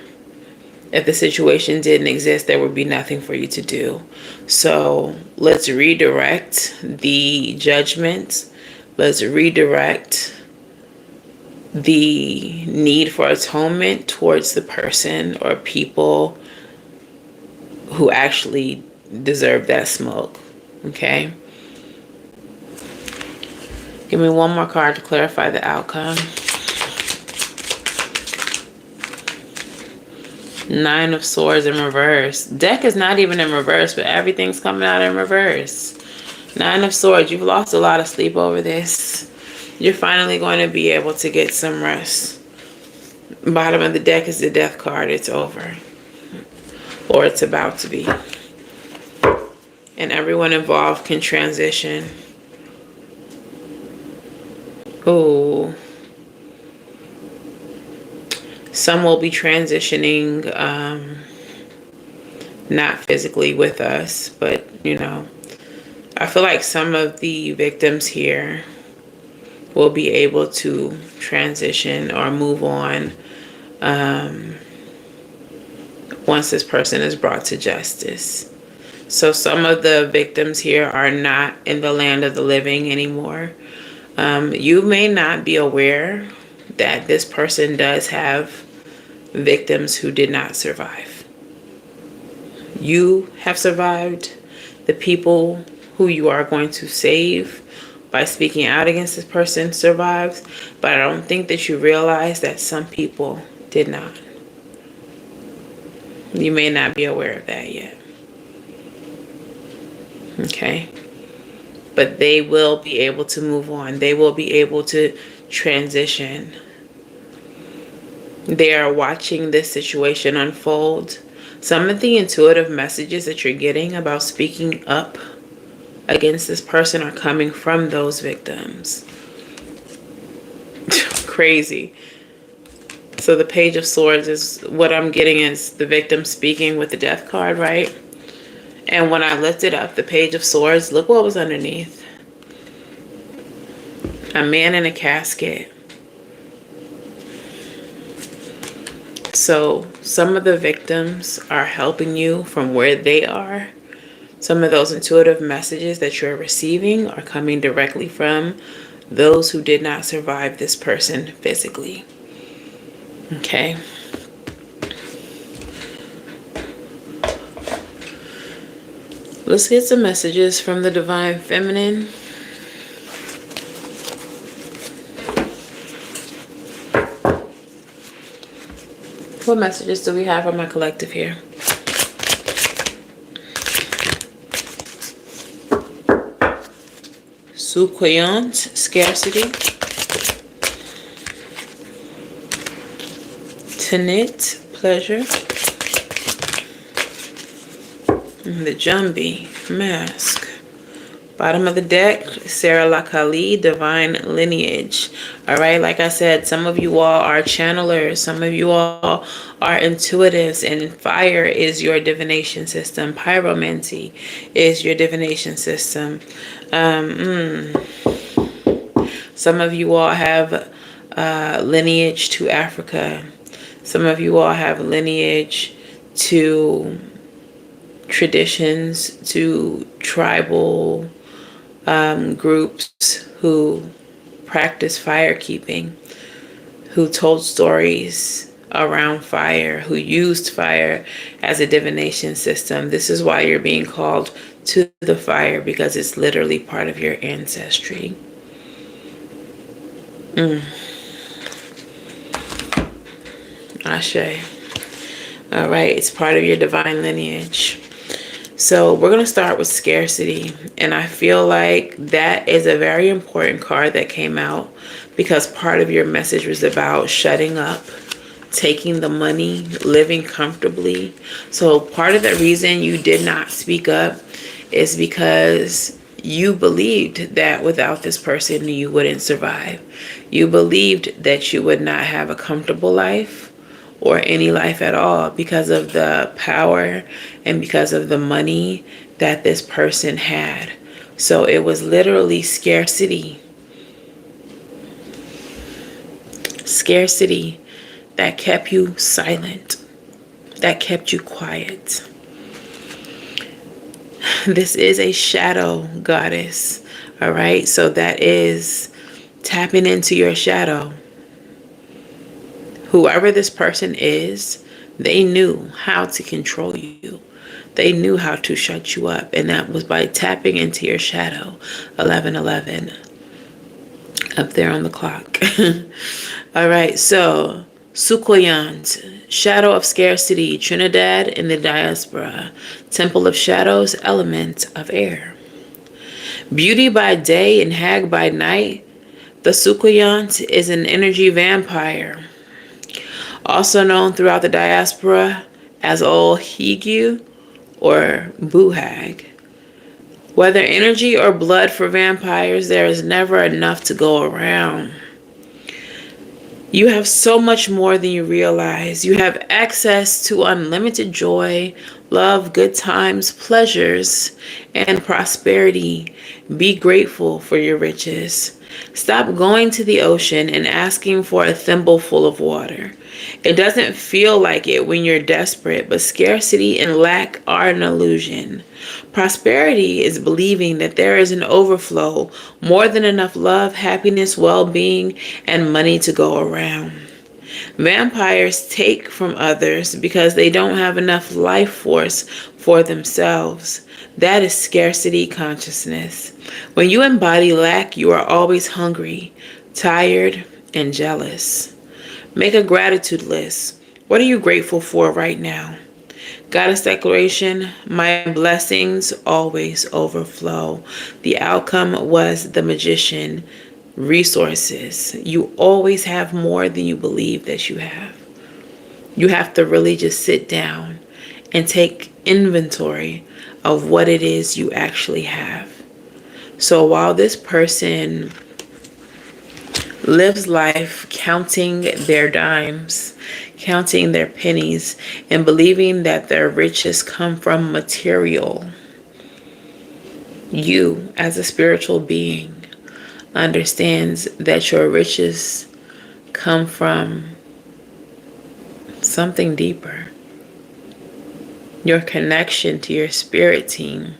S1: if the situation didn't exist, there would be nothing for you to do. So let's redirect the judgment. Let's redirect the need for atonement towards the person or people who actually deserve that smoke. Okay? Give me one more card to clarify the outcome. 9 of Swords in reverse. Deck is not even in reverse, but everything's coming out in reverse. 9 of Swords. You've lost a lot of sleep over this. You're finally going to be able to get some rest. Bottom of the deck is the Death card. It's over. Or it's about to be. And everyone involved can transition. Ooh. Some will be transitioning, not physically with us, but, you know, I feel like some of the victims here will be able to transition or move on once this person is brought to justice. So some of the victims here are not in the land of the living anymore. You may not be aware that this person does have victims who did not survive. You have survived. The people who you are going to save by speaking out against this person survives, but I don't think that you realize that some people did not. You may not be aware of that yet. Okay? But they will be able to move on. They will be able to transition. They are watching this situation unfold. Some of the intuitive messages that you're getting about speaking up against this person are coming from those victims. Crazy. So the Page of Swords is what I'm getting is the victim speaking with the Death card, right? And when I lifted up the Page of Swords, look what was underneath. A man in a casket. So some of the victims are helping you from where they are. Some of those intuitive messages that you're receiving are coming directly from those who did not survive this person physically. Okay. Let's get some messages from the Divine Feminine. What messages do we have from my collective here? Soucouyant, Scarcity. Tenit, Pleasure. And the Jumbie, Mask. Bottom of the deck, Sarah Lakali, Divine Lineage. All right, like I said, some of you all are channelers. Some of you all are intuitives, and fire is your divination system. Pyromancy is your divination system. Some of you all have lineage to Africa. Some of you all have lineage to traditions, to tribal groups who practice fire keeping, who told stories around fire, who used fire as a divination system. This is why you're being called to the fire, because it's literally part of your ancestry. Ashe. All right, it's part of your divine lineage. So we're going to start with Scarcity. And I feel like that is a very important card that came out because part of your message was about shutting up, taking the money, living comfortably. So part of the reason you did not speak up is because you believed that without this person, you wouldn't survive. You believed that you would not have a comfortable life or any life at all because of the power and because of the money that this person had. So it was literally scarcity. Scarcity that kept you silent, that kept you quiet. This is a shadow goddess, all right? So that is tapping into your shadow. Whoever this person is, they knew how to control you. They knew how to shut you up. And that was by tapping into your shadow. 1111. Up there on the clock. All right. So, Soucouyant, Shadow of Scarcity, Trinidad in the diaspora. Temple of Shadows, element of air. Beauty by day and hag by night. The Soucouyant is an energy vampire. Also known throughout the diaspora as Old Higu or Buhag. Whether energy or blood for vampires, there is never enough to go around. You have so much more than you realize. You have access to unlimited joy, love, good times, pleasures, and prosperity. Be grateful for your riches. Stop going to the ocean and asking for a thimble full of water. It doesn't feel like it when you're desperate, but scarcity and lack are an illusion. Prosperity is believing that there is an overflow, more than enough love, happiness, well-being, and money to go around. Vampires take from others because they don't have enough life force for themselves. That is scarcity consciousness. When you embody lack, you are always hungry, tired, and jealous. Make a gratitude list. What are you grateful for right now? Goddess declaration, my blessings always overflow. The outcome was the magician, resources. You always have more than you believe that you have. You have to really just sit down and take inventory of what it is you actually have. So while this person lives life counting their dimes, counting their pennies, and believing that their riches come from material, you, as a spiritual being, understands that your riches come from something deeper. Your connection to your spirit team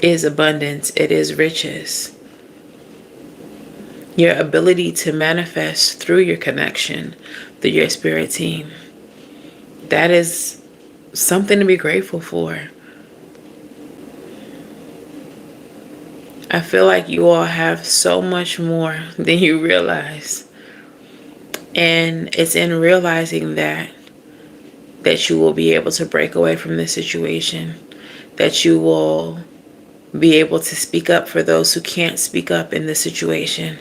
S1: is abundance. It is riches. Your ability to manifest through your connection through your spirit team. That is something to be grateful for. I feel like you all have so much more than you realize. And it's in realizing that you will be able to break away from this situation. That you will be able to speak up for those who can't speak up in this situation.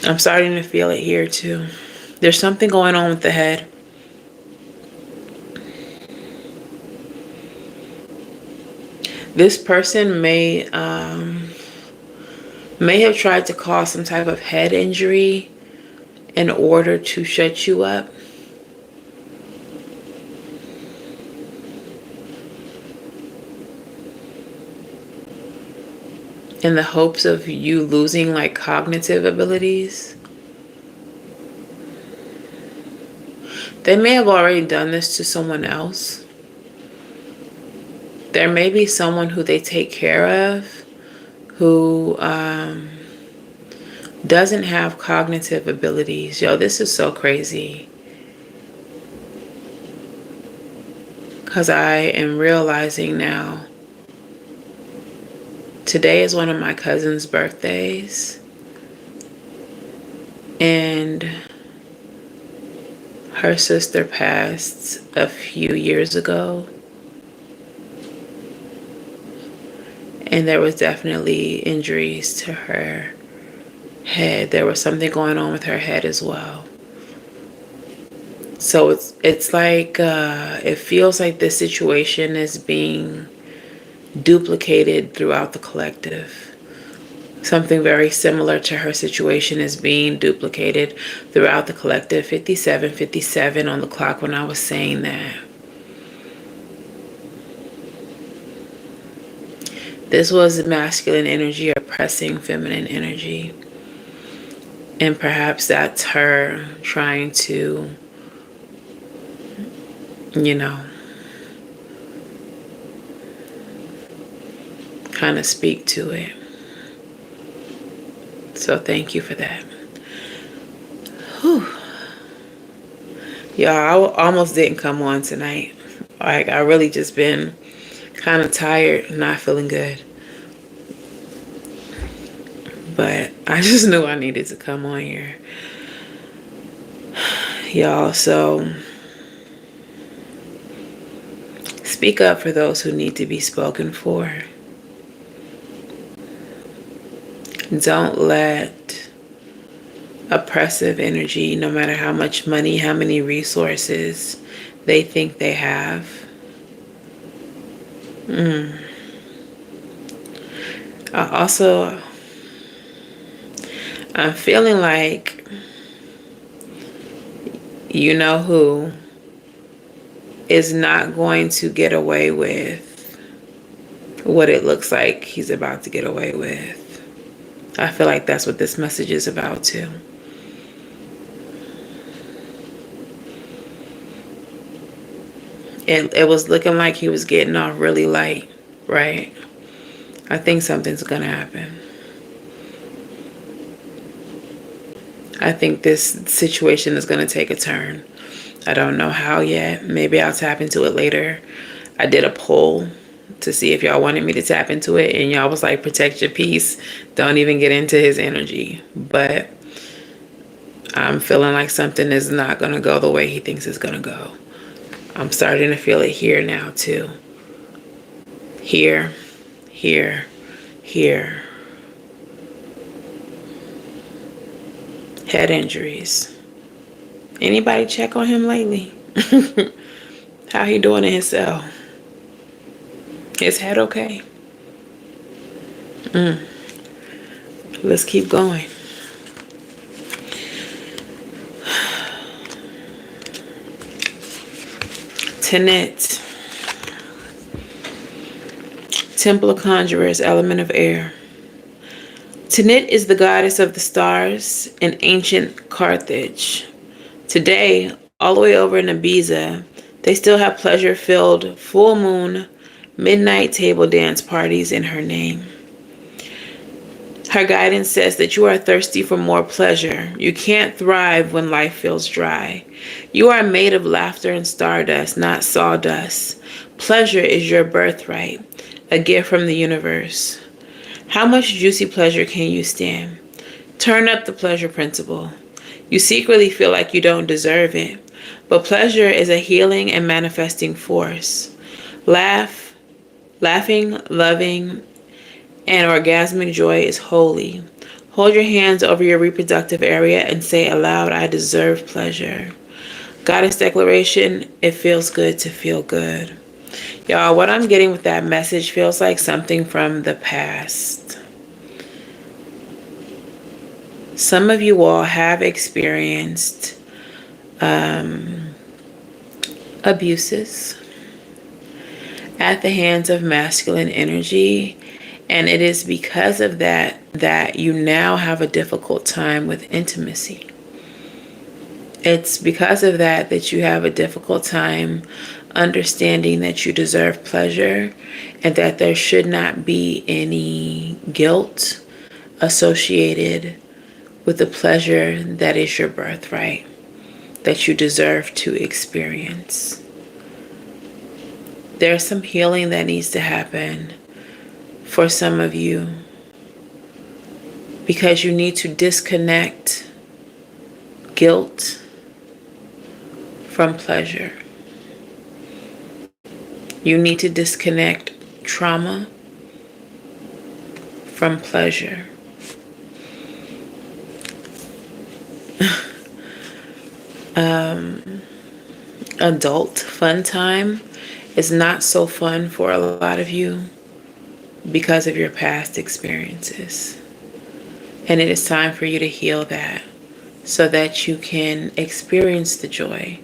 S1: I'm starting to feel it here too. There's something going on with the head. This person may have tried to cause some type of head injury in order to shut you up. In the hopes of you losing like cognitive abilities. They may have already done this to someone else. There may be someone who they take care of who doesn't have cognitive abilities. Yo, this is so crazy. Because I am realizing now, today is one of my cousin's birthdays. And her sister passed a few years ago. And there was definitely injuries to her head. There was something going on with her head as well. So it's like, it feels like this situation is being duplicated throughout the collective. Something very similar to her situation is being duplicated throughout the collective. 57:57 on the clock when I was saying that. This was masculine energy oppressing feminine energy. And perhaps that's her trying to, kind of speak to it. So thank you for that. Whew. Y'all, I almost didn't come on tonight. Like, I really just been kind of tired, not feeling good. But I just knew I needed to come on here. Y'all, so speak up for those who need to be spoken for. Don't let oppressive energy, no matter how much money, how many resources they think they have. I'm feeling like, you know who is not going to get away with what it looks like he's about to get away with. I feel like that's what this message is about too. It was looking like he was getting off really light, right? I think something's gonna happen. I think this situation is going to take a turn. I don't know how yet. Maybe I'll tap into it later. I did a poll to see if y'all wanted me to tap into it, and y'all was like, protect your peace. Don't even get into his energy. But I'm feeling like something is not going to go the way he thinks it's going to go. I'm starting to feel it here now too. Here, here, here. Head injuries. Anybody check on him lately? How he doing in his cell? His head okay? Let's keep going. Tenet. Temple of Conjurers, element of air. Tenet is the goddess of the stars in ancient Carthage. Today, all the way over in Ibiza, they still have pleasure-filled full moon midnight table dance parties in her name. Her guidance says that you are thirsty for more pleasure. You can't thrive when life feels dry. You are made of laughter and stardust, not sawdust. Pleasure is your birthright, a gift from the universe. How much juicy pleasure can you stand? Turn up the pleasure principle. You secretly feel like you don't deserve it, but pleasure is a healing and manifesting force. Laughing, loving, and orgasmic joy is holy. Hold your hands over your reproductive area and say aloud, I deserve pleasure. Goddess declaration, it feels good to feel good. Y'all, what I'm getting with that message feels like something from the past. Some of you all have experienced abuses at the hands of masculine energy. And it is because of that that you now have a difficult time with intimacy. It's because of that that you have a difficult time understanding that you deserve pleasure and that there should not be any guilt associated with the pleasure that is your birthright, that you deserve to experience. There's some healing that needs to happen for some of you, because you need to disconnect guilt from pleasure. You need to disconnect trauma from pleasure. Adult fun time is not so fun for a lot of you because of your past experiences. And it is time for you to heal that so that you can experience the joy,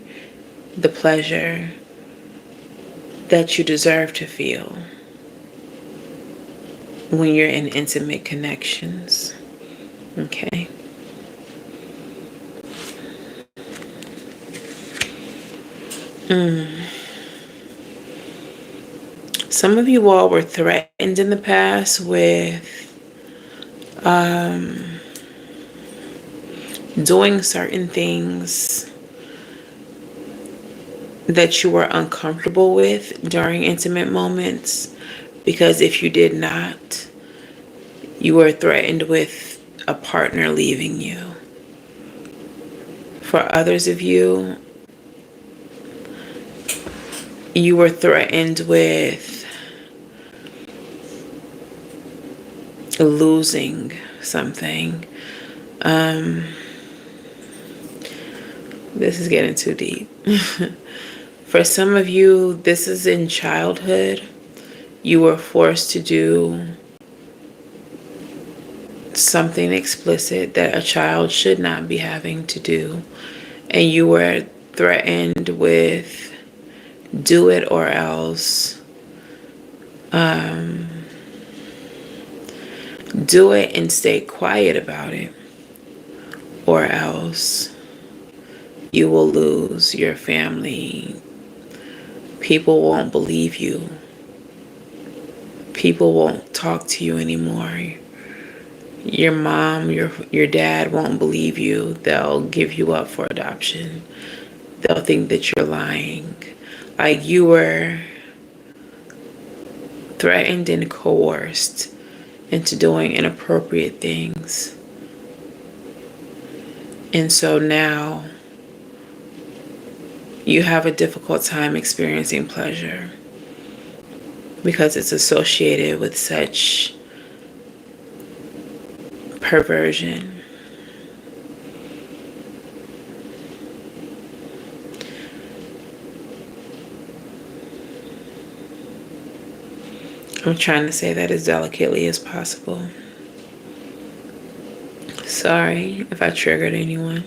S1: the pleasure that you deserve to feel when you're in intimate connections. Okay? Some of you all were threatened in the past with doing certain things that you were uncomfortable with during intimate moments, because if you did not, you were threatened with a partner leaving you. For others of you, you were threatened with losing something. This is getting too deep. For some of you, this is in childhood. You were forced to do something explicit that a child should not be having to do. And you were threatened with do it or else. Do it and stay quiet about it, or else you will lose your family. People won't believe you. People won't talk to you anymore. Your mom, your dad won't believe you. They'll give you up for adoption. They'll think that you're lying. Like you were threatened and coerced into doing inappropriate things. And so now you have a difficult time experiencing pleasure because it's associated with such perversion. I'm trying to say that as delicately as possible. Sorry if I triggered anyone.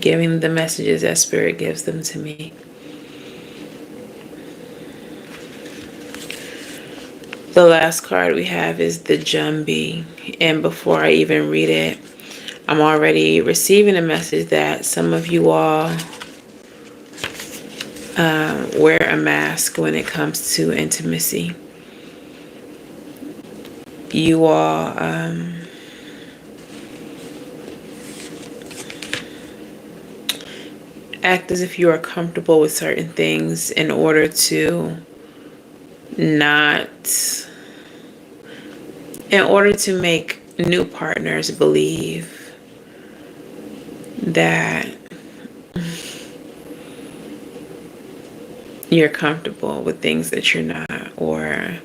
S1: Giving the messages that Spirit gives them to me. The last card we have is the Jumbie. And before I even read it, I'm already receiving a message that some of you all wear a mask when it comes to intimacy. You all act as if you are comfortable with certain things in order to make new partners believe that you're comfortable with things that you're not. Or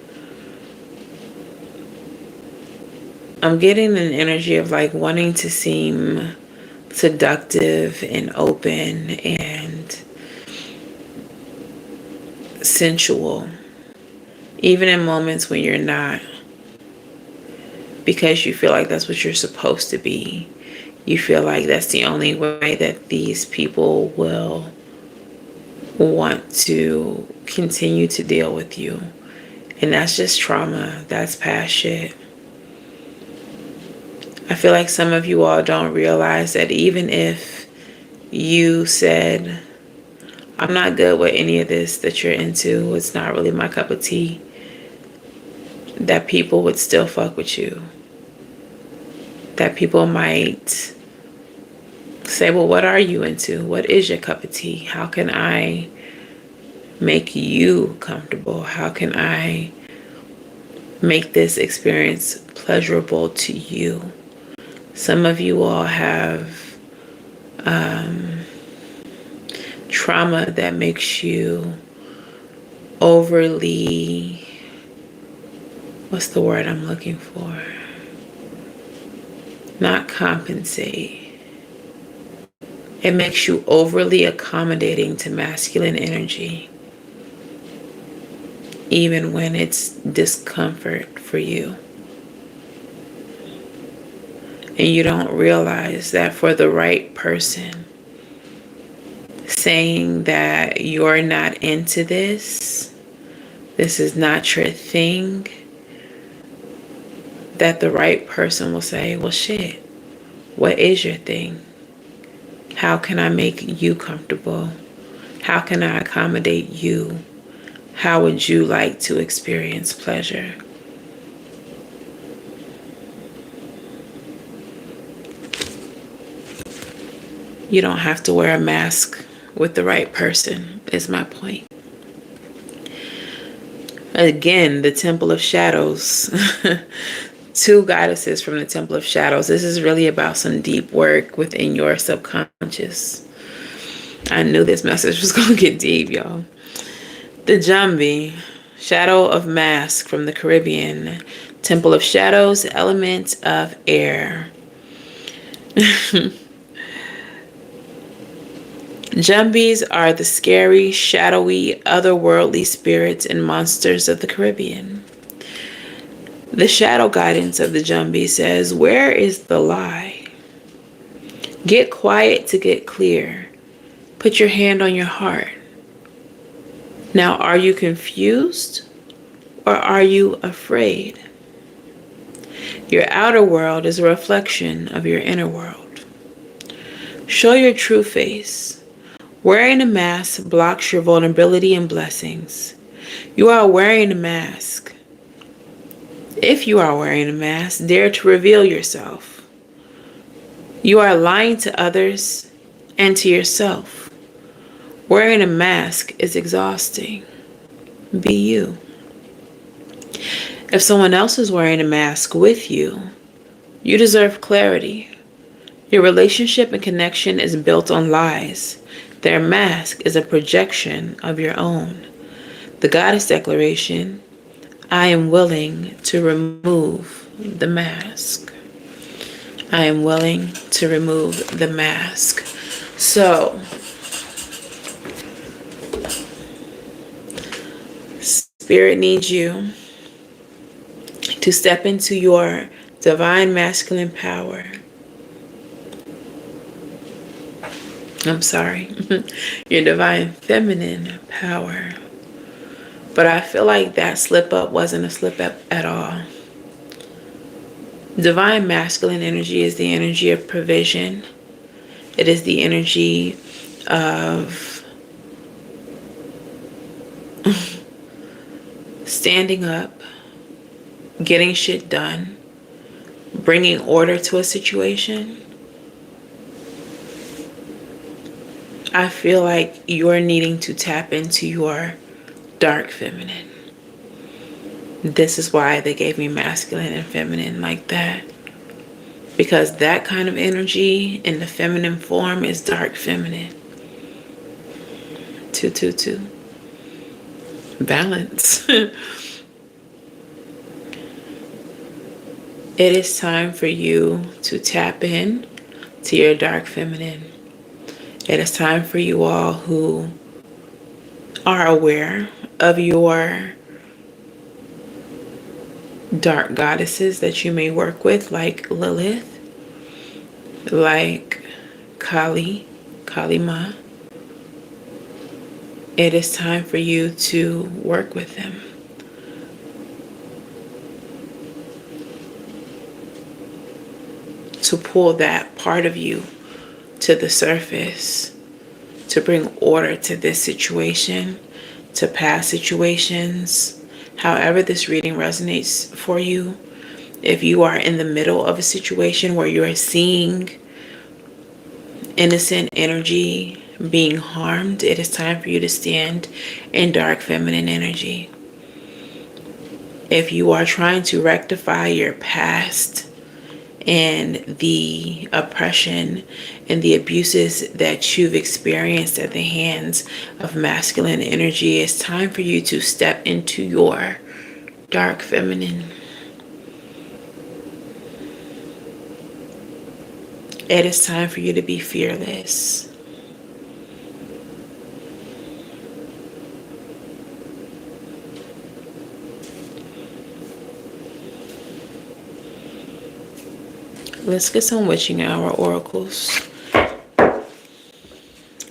S1: I'm getting an energy of like wanting to seem seductive and open and sensual, even in moments when you're not, because you feel like that's what you're supposed to be. You feel like that's the only way that these people will want to continue to deal with you. And that's just trauma. That's past shit. I feel like some of you all don't realize that even if you said, I'm not good with any of this that you're into, it's not really my cup of tea, that people would still fuck with you. That people might say, well, what are you into? What is your cup of tea? How can I make you comfortable? How can I make this experience pleasurable to you? Some of you all have trauma that makes you overly, what's the word I'm looking for? Not compensate. It makes you overly accommodating to masculine energy, even when it's discomfort for you. And you don't realize that for the right person, saying that you're not into this, this is not your thing, that the right person will say, well, shit, what is your thing? How can I make you comfortable? How can I accommodate you? How would you like to experience pleasure? You don't have to wear a mask with the right person, is my point. Again, the Temple of Shadows. Two goddesses from the Temple of Shadows. This is really about some deep work within your subconscious. I knew this message was going to get deep, y'all. The Jumbie, Shadow of Mask from the Caribbean. Temple of Shadows, element of air. Jumbies are the scary, shadowy, otherworldly spirits and monsters of the Caribbean. The shadow guidance of the Jumbie says, where is the lie? Get quiet to get clear. Put your hand on your heart. Now, are you confused or are you afraid? Your outer world is a reflection of your inner world. Show your true face. Wearing a mask blocks your vulnerability and blessings. You are wearing a mask. If you are wearing a mask, dare to reveal yourself. You are lying to others and to yourself. Wearing a mask is exhausting. Be you. If someone else is wearing a mask with you, you deserve clarity. Your relationship and connection is built on lies. Their mask is a projection of your own. The Goddess Declaration: I am willing to remove the mask. I am willing to remove the mask. So, Spirit needs you to step into your divine masculine power. I'm sorry, your divine feminine power. But I feel like that slip up wasn't a slip up at all. Divine masculine energy is the energy of provision. It is the energy of standing up, getting shit done, bringing order to a situation. I feel like you're needing to tap into your dark feminine. This is why they gave me masculine and feminine like that. Because that kind of energy in the feminine form is dark feminine. 222. Balance. It is time for you to tap in to your dark feminine. It is time for you all who are aware of your dark goddesses that you may work with, like Lilith, like Kali, Kalima. It is time for you to work with them. To pull that part of you to the surface, to bring order to this situation, to past situations. However this reading resonates for you, if you are in the middle of a situation where you are seeing innocent energy being harmed, it is time for you to stand in dark feminine energy. If you are trying to rectify your past and the oppression and the abuses that you've experienced at the hands of masculine energy, it's time for you to step into your dark feminine. It is time for you to be fearless. Let's get some witching hour oracles.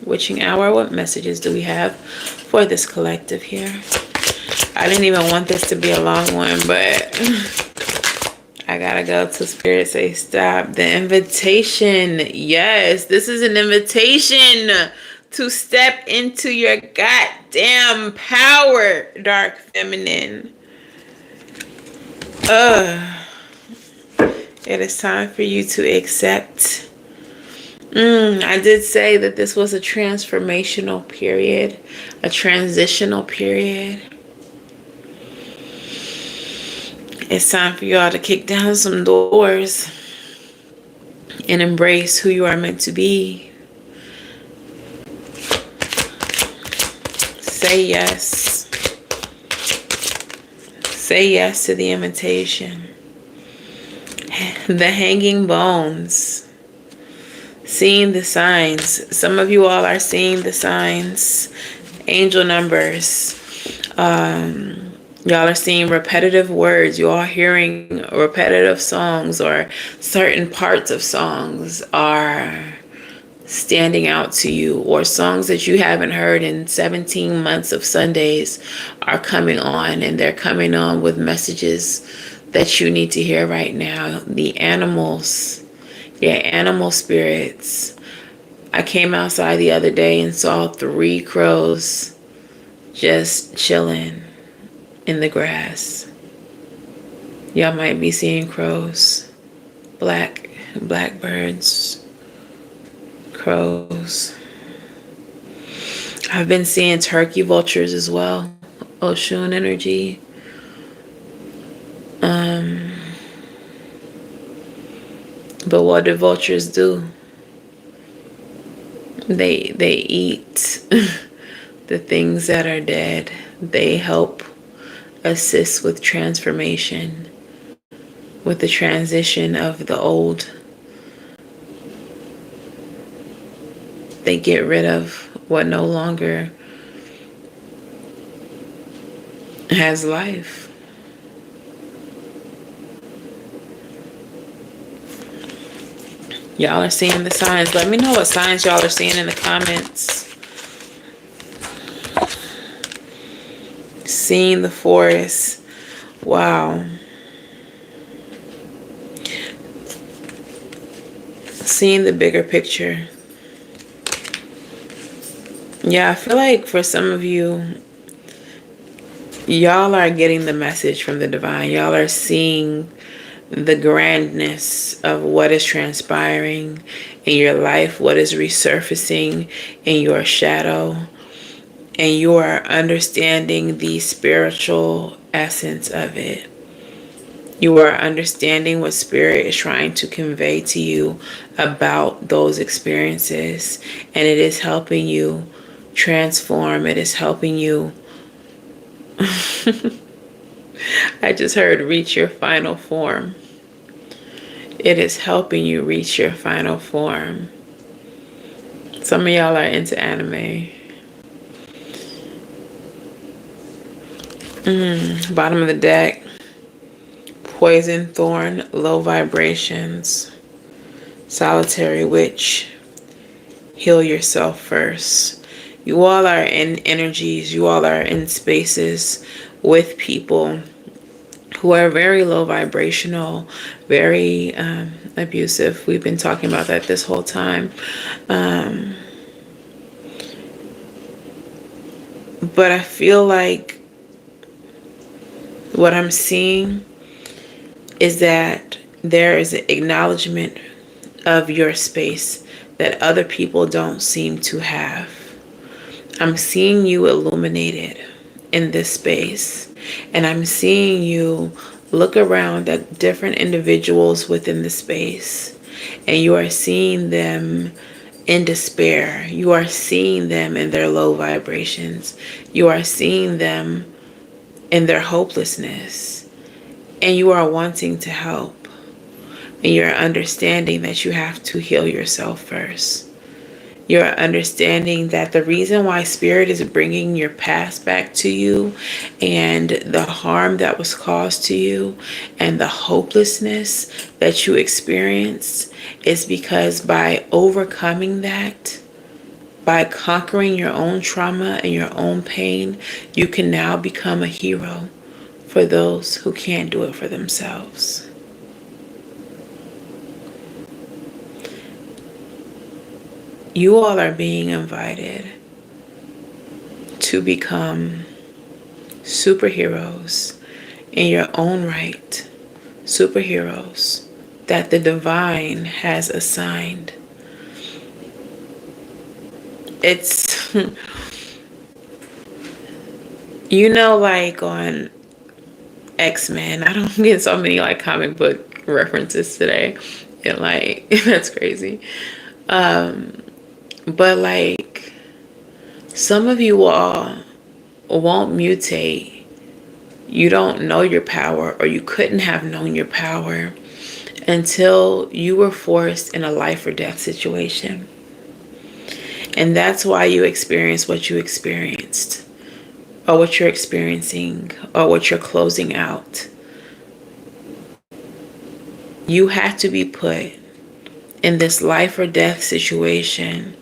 S1: Witching hour, what messages do we have for this collective here? I didn't even want this to be a long one, but I gotta go to Spirit say stop. The invitation. Yes, this is an invitation to step into your goddamn power, dark feminine. It is time for you to accept. I did say that this was a transformational period, a transitional period. It's time for you all to kick down some doors and embrace who you are meant to be. Say yes. Say yes to the invitation. The hanging bones. Seeing the signs. Some of you all are seeing the signs. Angel numbers. Y'all are seeing repetitive words. You all hearing repetitive songs, or certain parts of songs are standing out to you, or songs that you haven't heard in 17 months of Sundays are coming on, and they're coming on with messages that you need to hear right now. The animals, your animal spirits. I came outside the other day and saw 3 crows just chilling in the grass. Y'all might be seeing crows, blackbirds, crows. I've been seeing turkey vultures as well. Oshun energy. But what do vultures do? They eat the things that are dead. They help assist with transformation, with the transition of the old. They get rid of what no longer has life. Y'all are seeing the signs. Let me know what signs y'all are seeing in the comments. Seeing the forest. Wow. Seeing the bigger picture. Yeah, I feel like for some of you, y'all are getting the message from the divine. Y'all are seeing the grandness of what is transpiring in your life, what is resurfacing in your shadow, and you are understanding the spiritual essence of it. You are understanding what spirit is trying to convey to you about those experiences, and it is helping you transform. It is helping you I just heard reach your final form. It is helping you reach your final form. Some of y'all are into anime. Bottom of the deck. Poison, thorn, low vibrations. Solitary witch. Heal yourself first. You all are in energies. You all are in spaces with people who are very low vibrational, very abusive. We've been talking about that this whole time. But I feel like what I'm seeing is that there is an acknowledgement of your space that other people don't seem to have. I'm seeing you illuminated in this space, and I'm seeing you look around at different individuals within the space, and you are seeing them in despair. You are seeing them in their low vibrations. You are seeing them in their hopelessness, and you are wanting to help. And you're understanding that you have to heal yourself first. You're understanding that the reason why spirit is bringing your past back to you, and the harm that was caused to you, and the hopelessness that you experienced, is because by overcoming that, by conquering your own trauma and your own pain, you can now become a hero for those who can't do it for themselves. You all are being invited to become superheroes in your own right. Superheroes that the divine has assigned. It's, you know, like on X-Men, I don't get so many like comic book references today. And like, that's crazy. But like, some of you all won't mutate. You don't know your power, or you couldn't have known your power until you were forced in a life or death situation. And that's why you experienced what you experienced, or what you're experiencing, or what you're closing out. You had to be put in this life or death situation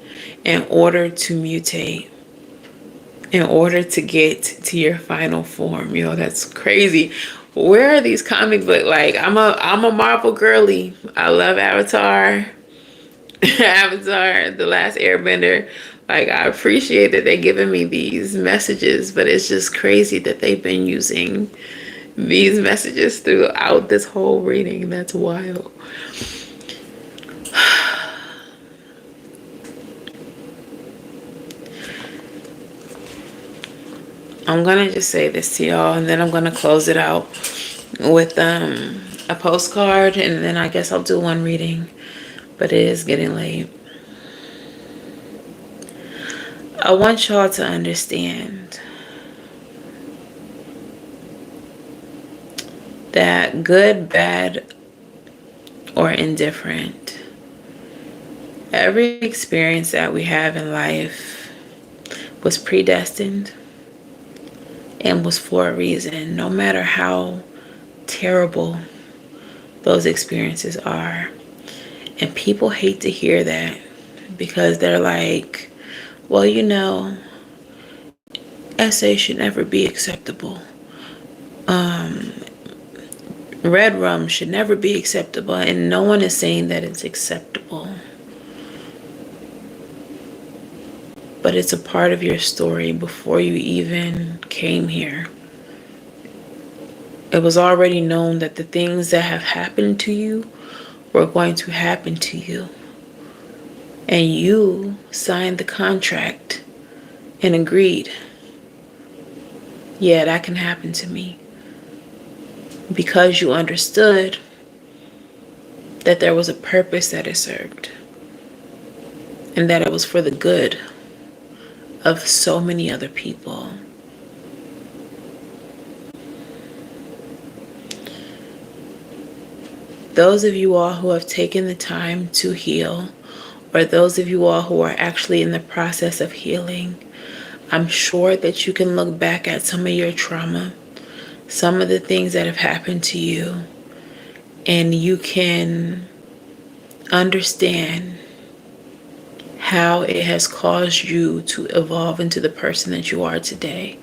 S1: in order to mutate, in order to get to your final form. You know, that's crazy. Where are these comic book, like, I'm a Marvel girly. I love Avatar. Avatar, The Last Airbender. Like, I appreciate that they're giving me these messages, but it's just crazy that they've been using these messages throughout this whole reading. That's wild. I'm gonna just say this to y'all, and then I'm gonna close it out with a postcard, and then I guess I'll do one reading, but it is getting late. I want y'all to understand that good, bad, or indifferent, every experience that we have in life was predestined and was for a reason, no matter how terrible those experiences are. And people hate to hear that because they're like, well, you know, SA should never be acceptable. Red rum should never be acceptable. And no one is saying that it's acceptable. But it's a part of your story before you even came here. It was already known that the things that have happened to you were going to happen to you. And you signed the contract and agreed, yeah, that can happen to me. Because you understood that there was a purpose that it served. And that it was for the good of so many other people. Those of you all who have taken the time to heal, or those of you all who are actually in the process of healing, I'm sure that you can look back at some of your trauma, some of the things that have happened to you, and you can understand how it has caused you to evolve into the person that you are today.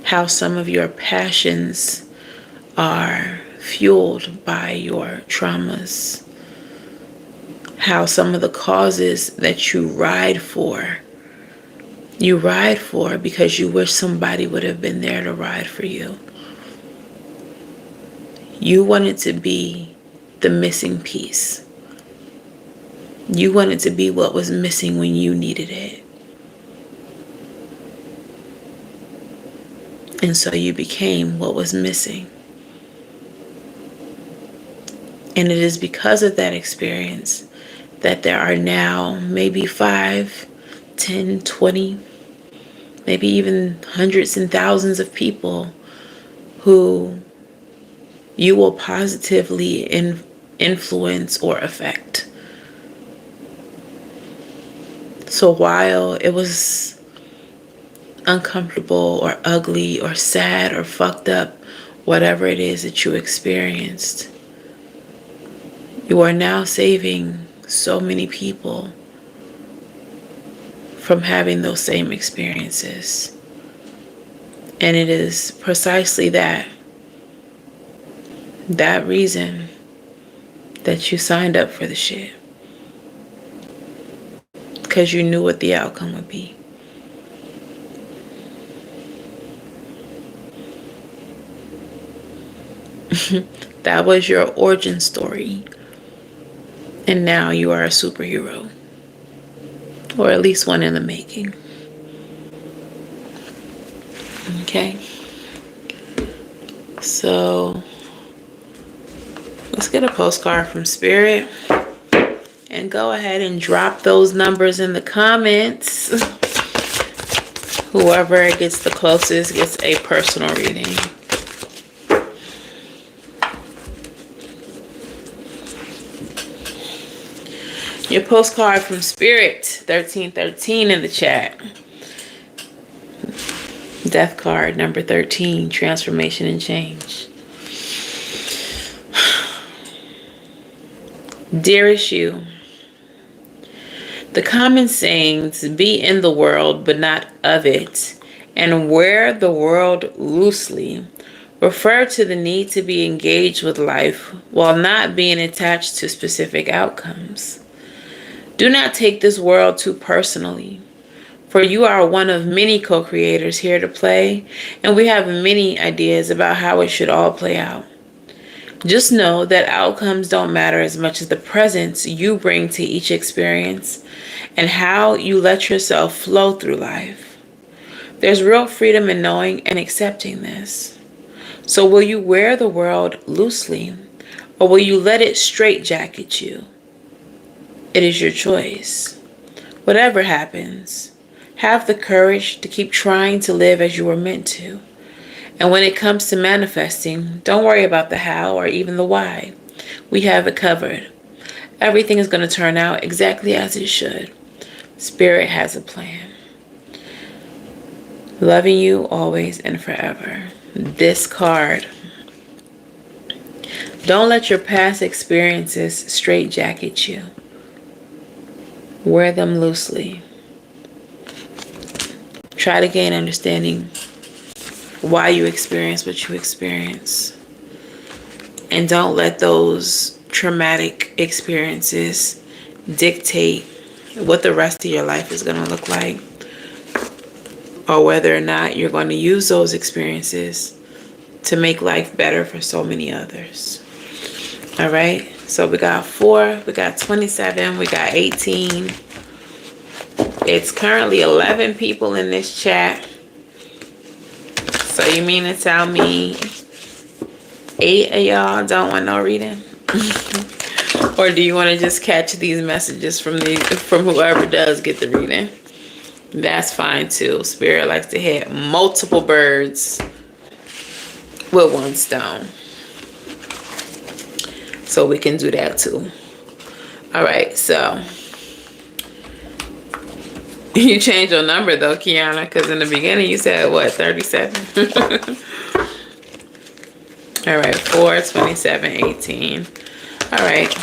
S1: How some of your passions are fueled by your traumas. How some of the causes that you ride for because you wish somebody would have been there to ride for you. You wanted to be the missing piece. You wanted to be what was missing when you needed it. And so you became what was missing. And it is because of that experience that there are now maybe 5, 10, 20, maybe even hundreds and thousands of people who you will positively influence or affect. So while it was uncomfortable or ugly or sad or fucked up, whatever it is that you experienced, you are now saving so many people from having those same experiences. And it is precisely that reason that you signed up for the shit. Because you knew what the outcome would be. That was your origin story. And now you are a superhero. Or at least one in the making. Okay. So let's get a postcard from Spirit. And go ahead and drop those numbers in the comments. Whoever gets the closest gets a personal reading. Your postcard from Spirit, 1313 in the chat. Death card, number 13, transformation and change. Dearest you, the common sayings, be in the world but not of it, and wear the world loosely, refer to the need to be engaged with life while not being attached to specific outcomes. Do not take this world too personally, For you are one of many co-creators here to play, and we have many ideas about how it should all play out. Just know that outcomes don't matter as much as the presence you bring to each experience and how you let yourself flow through life. There's real freedom in knowing and accepting this. So will you wear the world loosely, or will you let it straitjacket you? It is your choice. Whatever happens, have the courage to keep trying to live as you were meant to. And when it comes to manifesting, don't worry about the how or even the why. We have it covered. Everything is going to turn out exactly as it should. Spirit has a plan. Loving you always and forever. This card. Don't let your past experiences straitjacket you. Wear them loosely. Try to gain understanding why you experience what you experience. And don't let those traumatic experiences dictate what the rest of your life is going to look like, or whether or not you're going to use those experiences to make life better for so many others. All right, so we got 4, we got 27, we got 18. It's currently 11 people in this chat. So you mean to tell me 8 of y'all don't want no reading? Or do you want to just catch these messages from whoever does get the reading? That's fine too. Spirit likes to hit multiple birds with one stone. So we can do that too. All right, so you changed your number though, Kiana, because in the beginning you said what, 37? All right, 4, 27, 18. All right.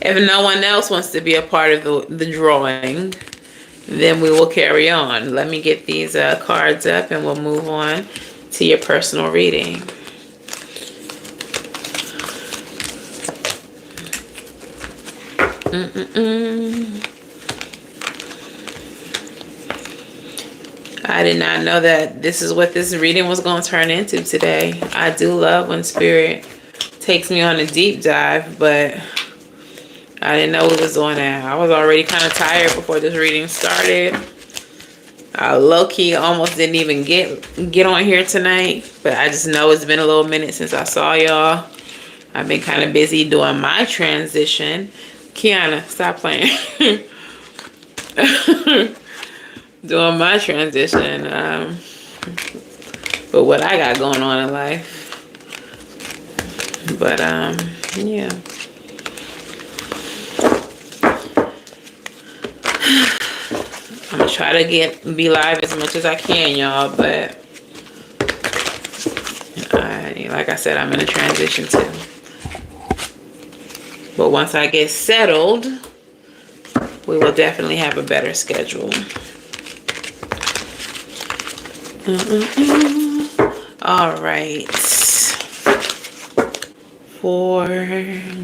S1: If no one else wants to be a part of the drawing, then we will carry on. Let me get these cards up and we'll move on to your personal reading. I did not know that this is what this reading was going to turn into today. I do love when Spirit takes me on a deep dive, but I didn't know it was doing that. I was already kind of tired before this reading started. I low-key almost didn't even get on here tonight, but I just know it's been a little minute since I saw y'all. I've been kind of busy doing my transition. Kiana, stop playing. Doing my transition. But what I got going on in life. But, yeah. I'm gonna try to be live as much as I can, y'all, but like I said, I'm in a transition too. But once I get settled, we will definitely have a better schedule. All right. 4,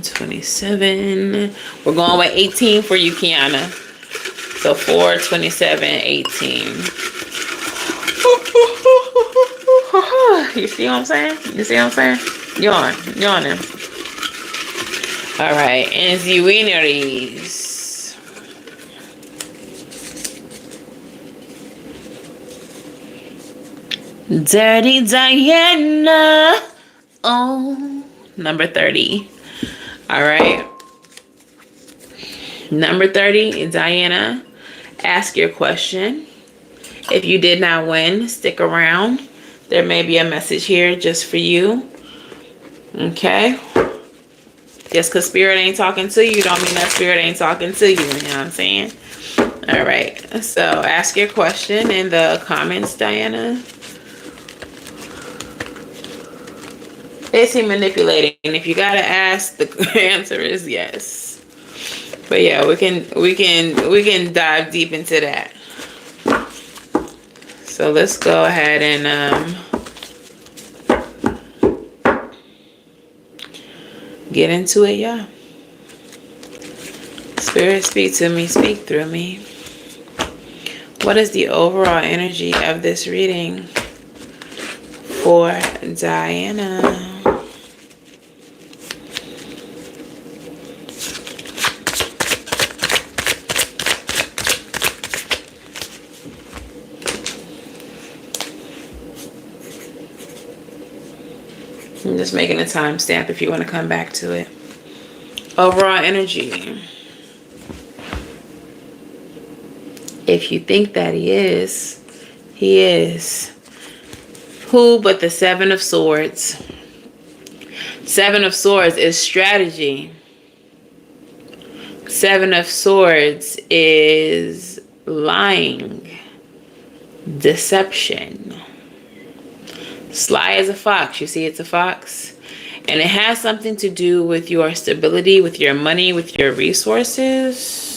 S1: 27. We're going with 18 for you, Kiana. So 4, 27, 18. You see what I'm saying? You see what I'm saying? Yawning. All right, and the winners. Dirty Diana. Oh, number 30. All right. Number 30, Diana. Ask your question. If you did not win, stick around. There may be a message here just for you. Okay? Just because Spirit ain't talking to you don't mean that Spirit ain't talking to you. You know what I'm saying? All right. So ask your question in the comments, Diana. They seem manipulating. And if you got to ask, the answer is yes. But yeah, we can dive deep into that. So let's go ahead and get into it, y'all. Spirit, speak to me, speak through me. What is the overall energy of this reading for Diana? I'm just making a timestamp if you want to come back to it. Overall energy. If you think that he is, he is. Who but the Seven of Swords? Seven of Swords is strategy. Seven of Swords is lying, deception. Sly as a fox. You see it's a fox? And it has something to do with your stability, with your money, with your resources.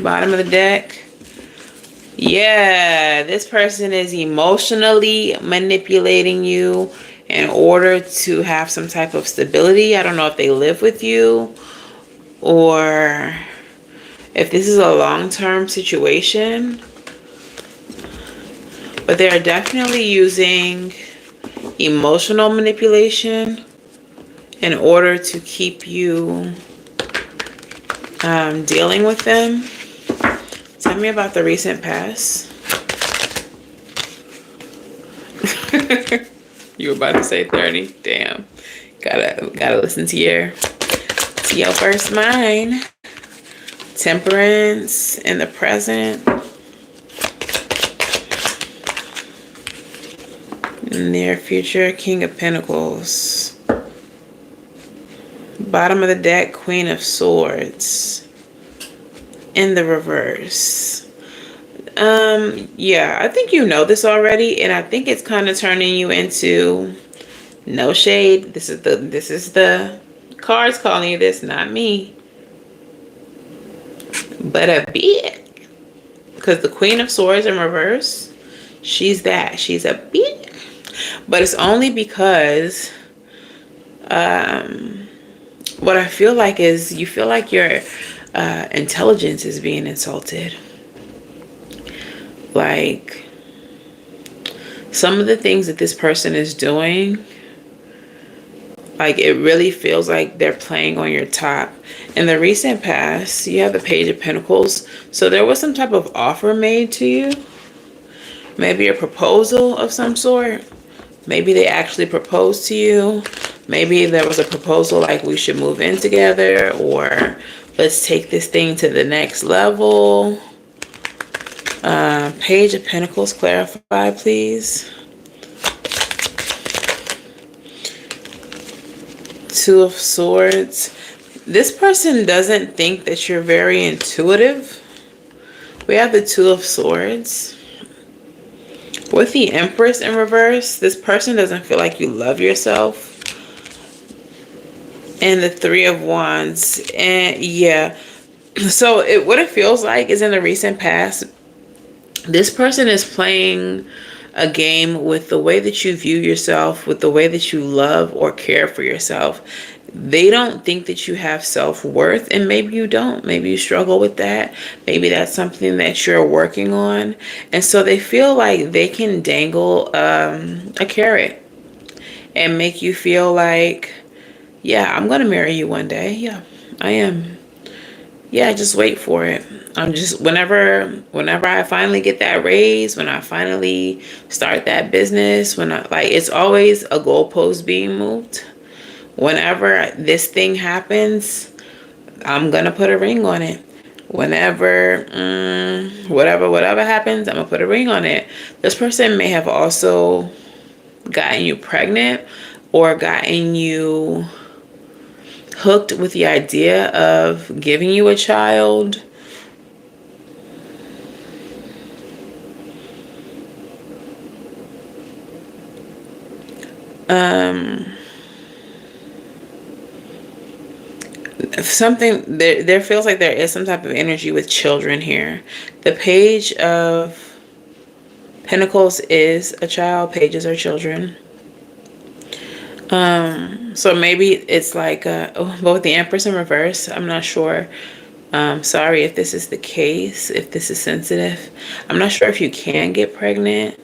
S1: Bottom of the deck. Yeah, this person is emotionally manipulating you in order to have some type of stability. I don't know if they live with you or if this is a long-term situation. But they're definitely using emotional manipulation in order to keep you dealing with them. Tell me about the recent past. You were about to say 30. Damn. Gotta listen to your first mind. Temperance in the present. Near future, King of Pentacles. Bottom of the deck, Queen of Swords. In the reverse. Yeah, I think you know this already, and I think it's kind of turning you into, no shade. This is the cards calling you this, not me. But a bit. Because the Queen of Swords in reverse, she's that. She's a bit. But it's only because what I feel like is you feel like your intelligence is being insulted. Like some of the things that this person is doing, like it really feels like they're playing on your top. In the recent past, you have the Page of Pentacles. So there was some type of offer made to you. Maybe a proposal of some sort. Maybe they actually proposed to you. Maybe there was a proposal like we should move in together, or let's take this thing to the next level. Page of Pentacles, clarify, please. Two of Swords. This person doesn't think that you're very intuitive. We have the Two of Swords. With the Empress in reverse, this person doesn't feel like you love yourself. And the Three of Wands. And yeah. So what it feels like is in the recent past, this person is playing a game with the way that you view yourself, with the way that you love or care for yourself. They don't think that you have self-worth, and maybe you don't. Maybe you struggle with that. Maybe that's something that you're working on. And so they feel like they can dangle a carrot and make you feel like, yeah, I'm going to marry you one day. Yeah, I am. Yeah, just wait for it. I'm just, whenever I finally get that raise, when I finally start that business, it's always a goalpost being moved. Whenever this thing happens, I'm going to put a ring on it. Whenever, whatever happens, I'm going to put a ring on it. This person may have also gotten you pregnant or gotten you hooked with the idea of giving you a child. Something there feels like there is some type of energy with children here. The Page of Pentacles is a child. Pages are children. So maybe it's like but with the Empress in reverse, I'm not sure. Sorry if this is the case, if this is sensitive. I'm not sure if you can get pregnant,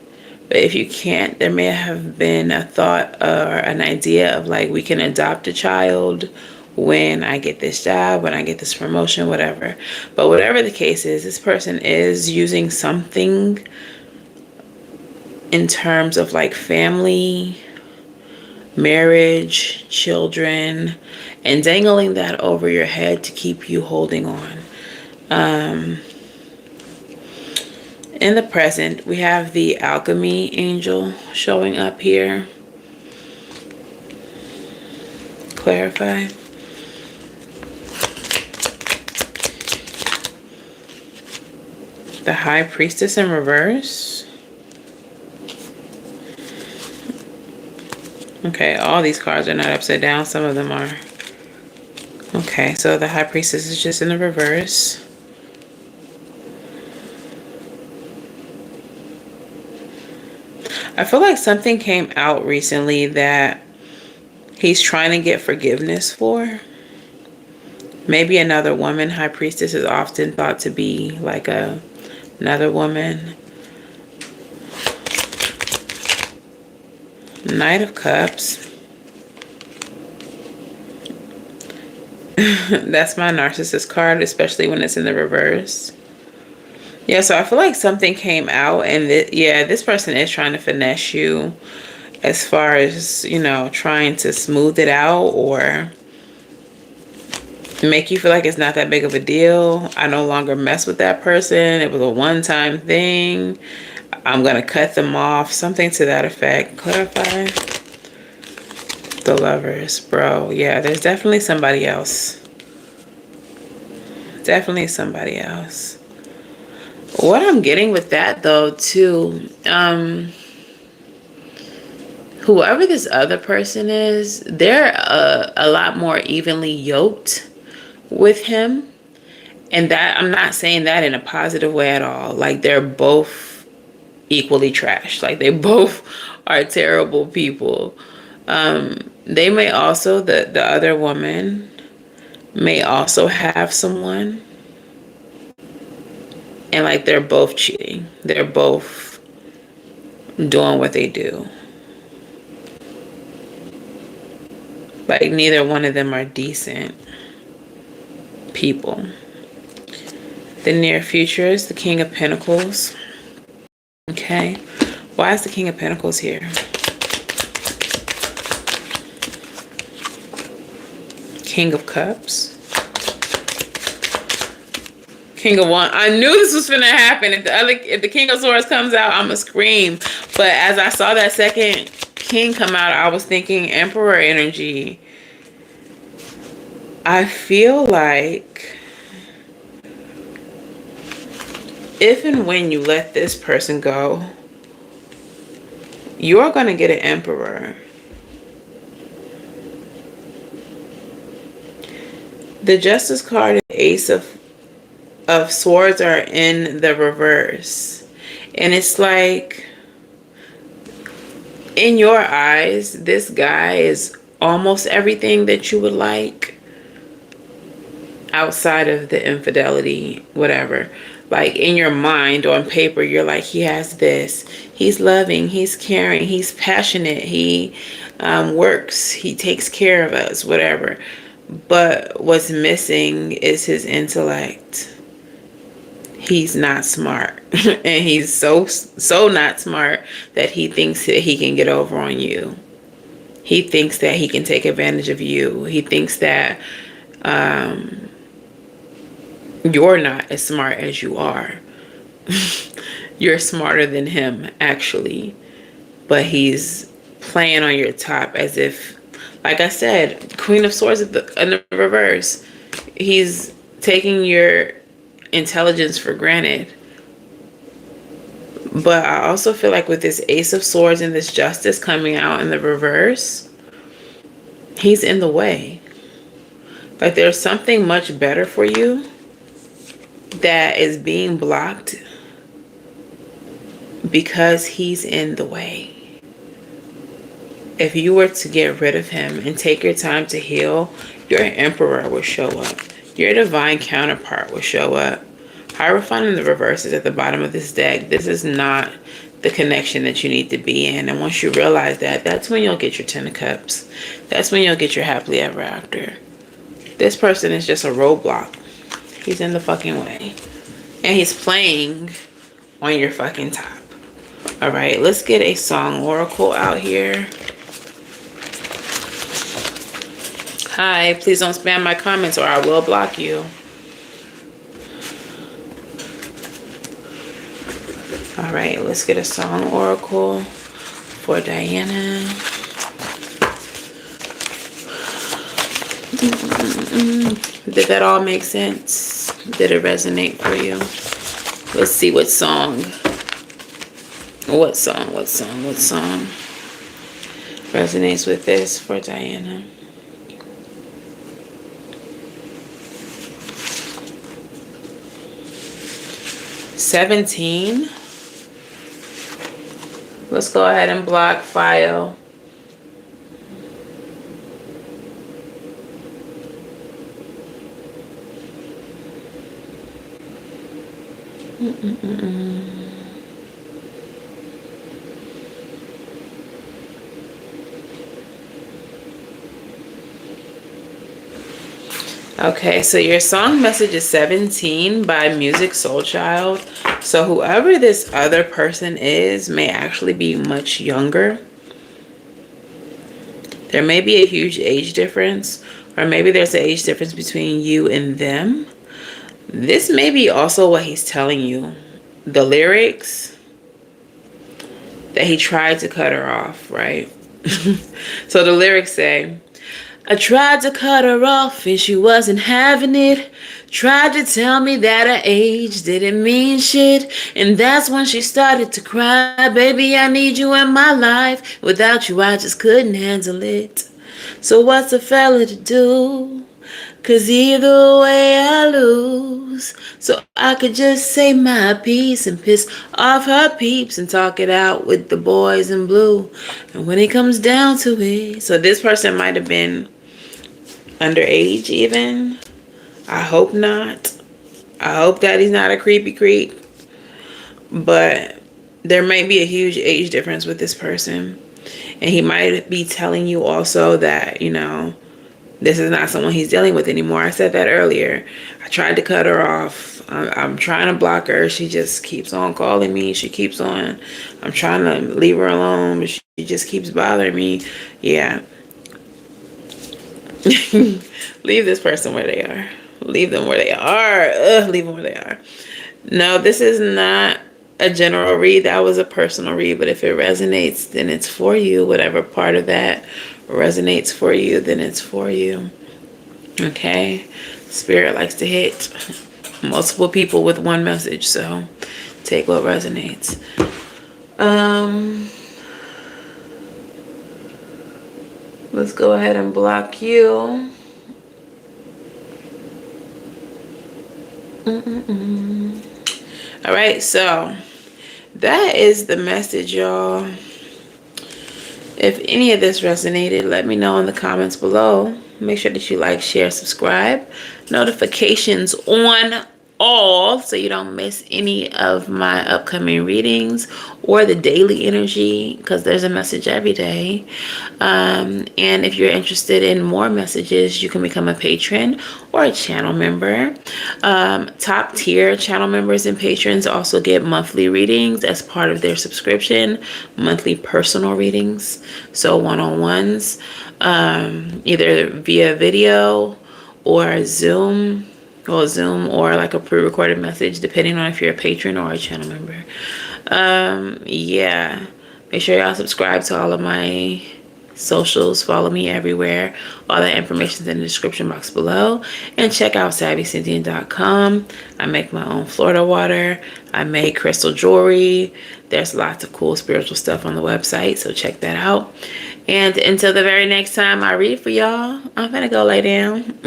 S1: but if you can't, there may have been a thought or an idea of like, we can adopt a child when I get this job, when I get this promotion, whatever. But whatever the case is, this person is using something in terms of like family, marriage, children, and dangling that over your head to keep you holding on. In the present, we have the alchemy angel showing up here. Clarify. The high priestess in reverse. Okay, all these cards are not upside down. Some of them are. Okay, so the high priestess is just in the reverse. I feel like something came out recently that he's trying to get forgiveness for. Maybe another woman. High priestess is often thought to be like another woman. Knight of Cups. That's my narcissist card, especially when it's in the reverse. Yeah, so I feel like something came out, and this person is trying to finesse you as far as, you know, trying to smooth it out or make you feel like it's not that big of a deal. I no longer mess with that person. It was a one-time thing. I'm going to cut them off. Something to that effect. Clarify. The Lovers, bro. Yeah, there's definitely somebody else. Definitely somebody else. What I'm getting with that, though, too, whoever this other person is, they're a lot more evenly yoked with him. And that, I'm not saying that in a positive way at all. Like, they're both equally trash. Like, they both are terrible people. They may also, the other woman may also have someone. And like, they're both cheating. They're both doing what they do. Like, neither one of them are decent people. The near future is the King of Pentacles. Okay. Why is the King of Pentacles here? King of Cups. King of Wands. I knew this was finna happen. If the King of Swords comes out, I'ma scream. But as I saw that second King come out, I was thinking Emperor energy. I feel like if and when you let this person go, you're gonna get an Emperor. The Justice card and the Ace of Swords are in the reverse. And it's like, in your eyes, this guy is almost everything that you would like outside of the infidelity, whatever. Like, in your mind, on paper, you're like, he has this. He's loving, he's caring, he's passionate, he works, he takes care of us, whatever. But what's missing is his intellect. He's not smart. And he's so not smart that he thinks that he can get over on you. He thinks that he can take advantage of you. He thinks that you're not as smart as you are. You're smarter than him, actually. But he's playing on your top as if, like I said, Queen of Swords in the reverse. He's taking your intelligence for granted. But I also feel like with this Ace of Swords and this Justice coming out in the reverse, he's in the way. Like, there's something much better for you that is being blocked because he's in the way. If you were to get rid of him and take your time to heal, your Emperor will show up. Your divine counterpart will show up. Hierophant in the reverse is at the bottom of this deck. This is not the connection that you need to be in. And once you realize that, that's when you'll get your 10 of cups. That's when you'll get your happily ever after. This person is just a roadblock. He's in the fucking way. And he's playing on your fucking top. All right, let's get a song oracle out here. Hi, please don't spam my comments or I will block you. All right, let's get a song oracle for Diana. Did that all make sense? Did it resonate for you? Let's see what song. What song resonates with this for Diana? $17. Let's go ahead and block file. Okay, so your song message is 17 by Music Soul Child. So whoever this other person is may actually be much younger. There may be a huge age difference, or maybe there's an age difference between you and them. This may be also what he's telling you. The lyrics that he tried to cut her off, right? So the lyrics say, I tried to cut her off and she wasn't having it. Tried to tell me that her age didn't mean shit. And that's when she started to cry. Baby, I need you in my life. Without you, I just couldn't handle it. So what's a fella to do? 'Cause either way I lose. So I could just say my piece and piss off her peeps and talk it out with the boys in blue. And when it comes down to it. So this person might have been underage even. I hope not. I hope that he's not a creepy creep. But there might be a huge age difference with this person. And he might be telling you also that, you know, this is not someone he's dealing with anymore. I said that earlier. I tried to cut her off. I'm trying to block her. She just keeps on calling me. She keeps on. I'm trying to leave her alone, but she just keeps bothering me. Yeah. Leave this person where they are. Leave them where they are. Leave them where they are. No, this is not a general read. That was a personal read. But if it resonates, then it's for you. Whatever part of that resonates for you, then it's for you. Okay? Spirit likes to hit multiple people with one message. So take what resonates. Let's go ahead and block you. All right, so that is the message, y'all. If any of this resonated, let me know in the comments below. Make sure that you like, share, subscribe. Notifications on all so you don't miss any of my upcoming readings or the daily energy, because there's a message every day. And if you're interested in more messages, you can become a patron or a channel member. Top tier channel members and patrons also get monthly readings as part of their subscription, monthly personal readings, so one-on-ones, either via video or Zoom or like a pre-recorded message, depending on if you're a patron or a channel member. Yeah, make sure y'all subscribe to all of my socials. Follow me everywhere. All that information is in the description box below. And check out SavyCynthia.com. I make my own Florida water. I make crystal jewelry. There's lots of cool spiritual stuff on the website, so check that out. And until the very next time I read for y'all, I'm gonna go lay down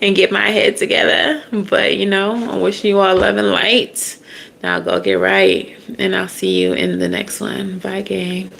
S1: and get my head together. But, you know, I'm wishing you all love and light. Now go get right. And I'll see you in the next one. Bye, gang.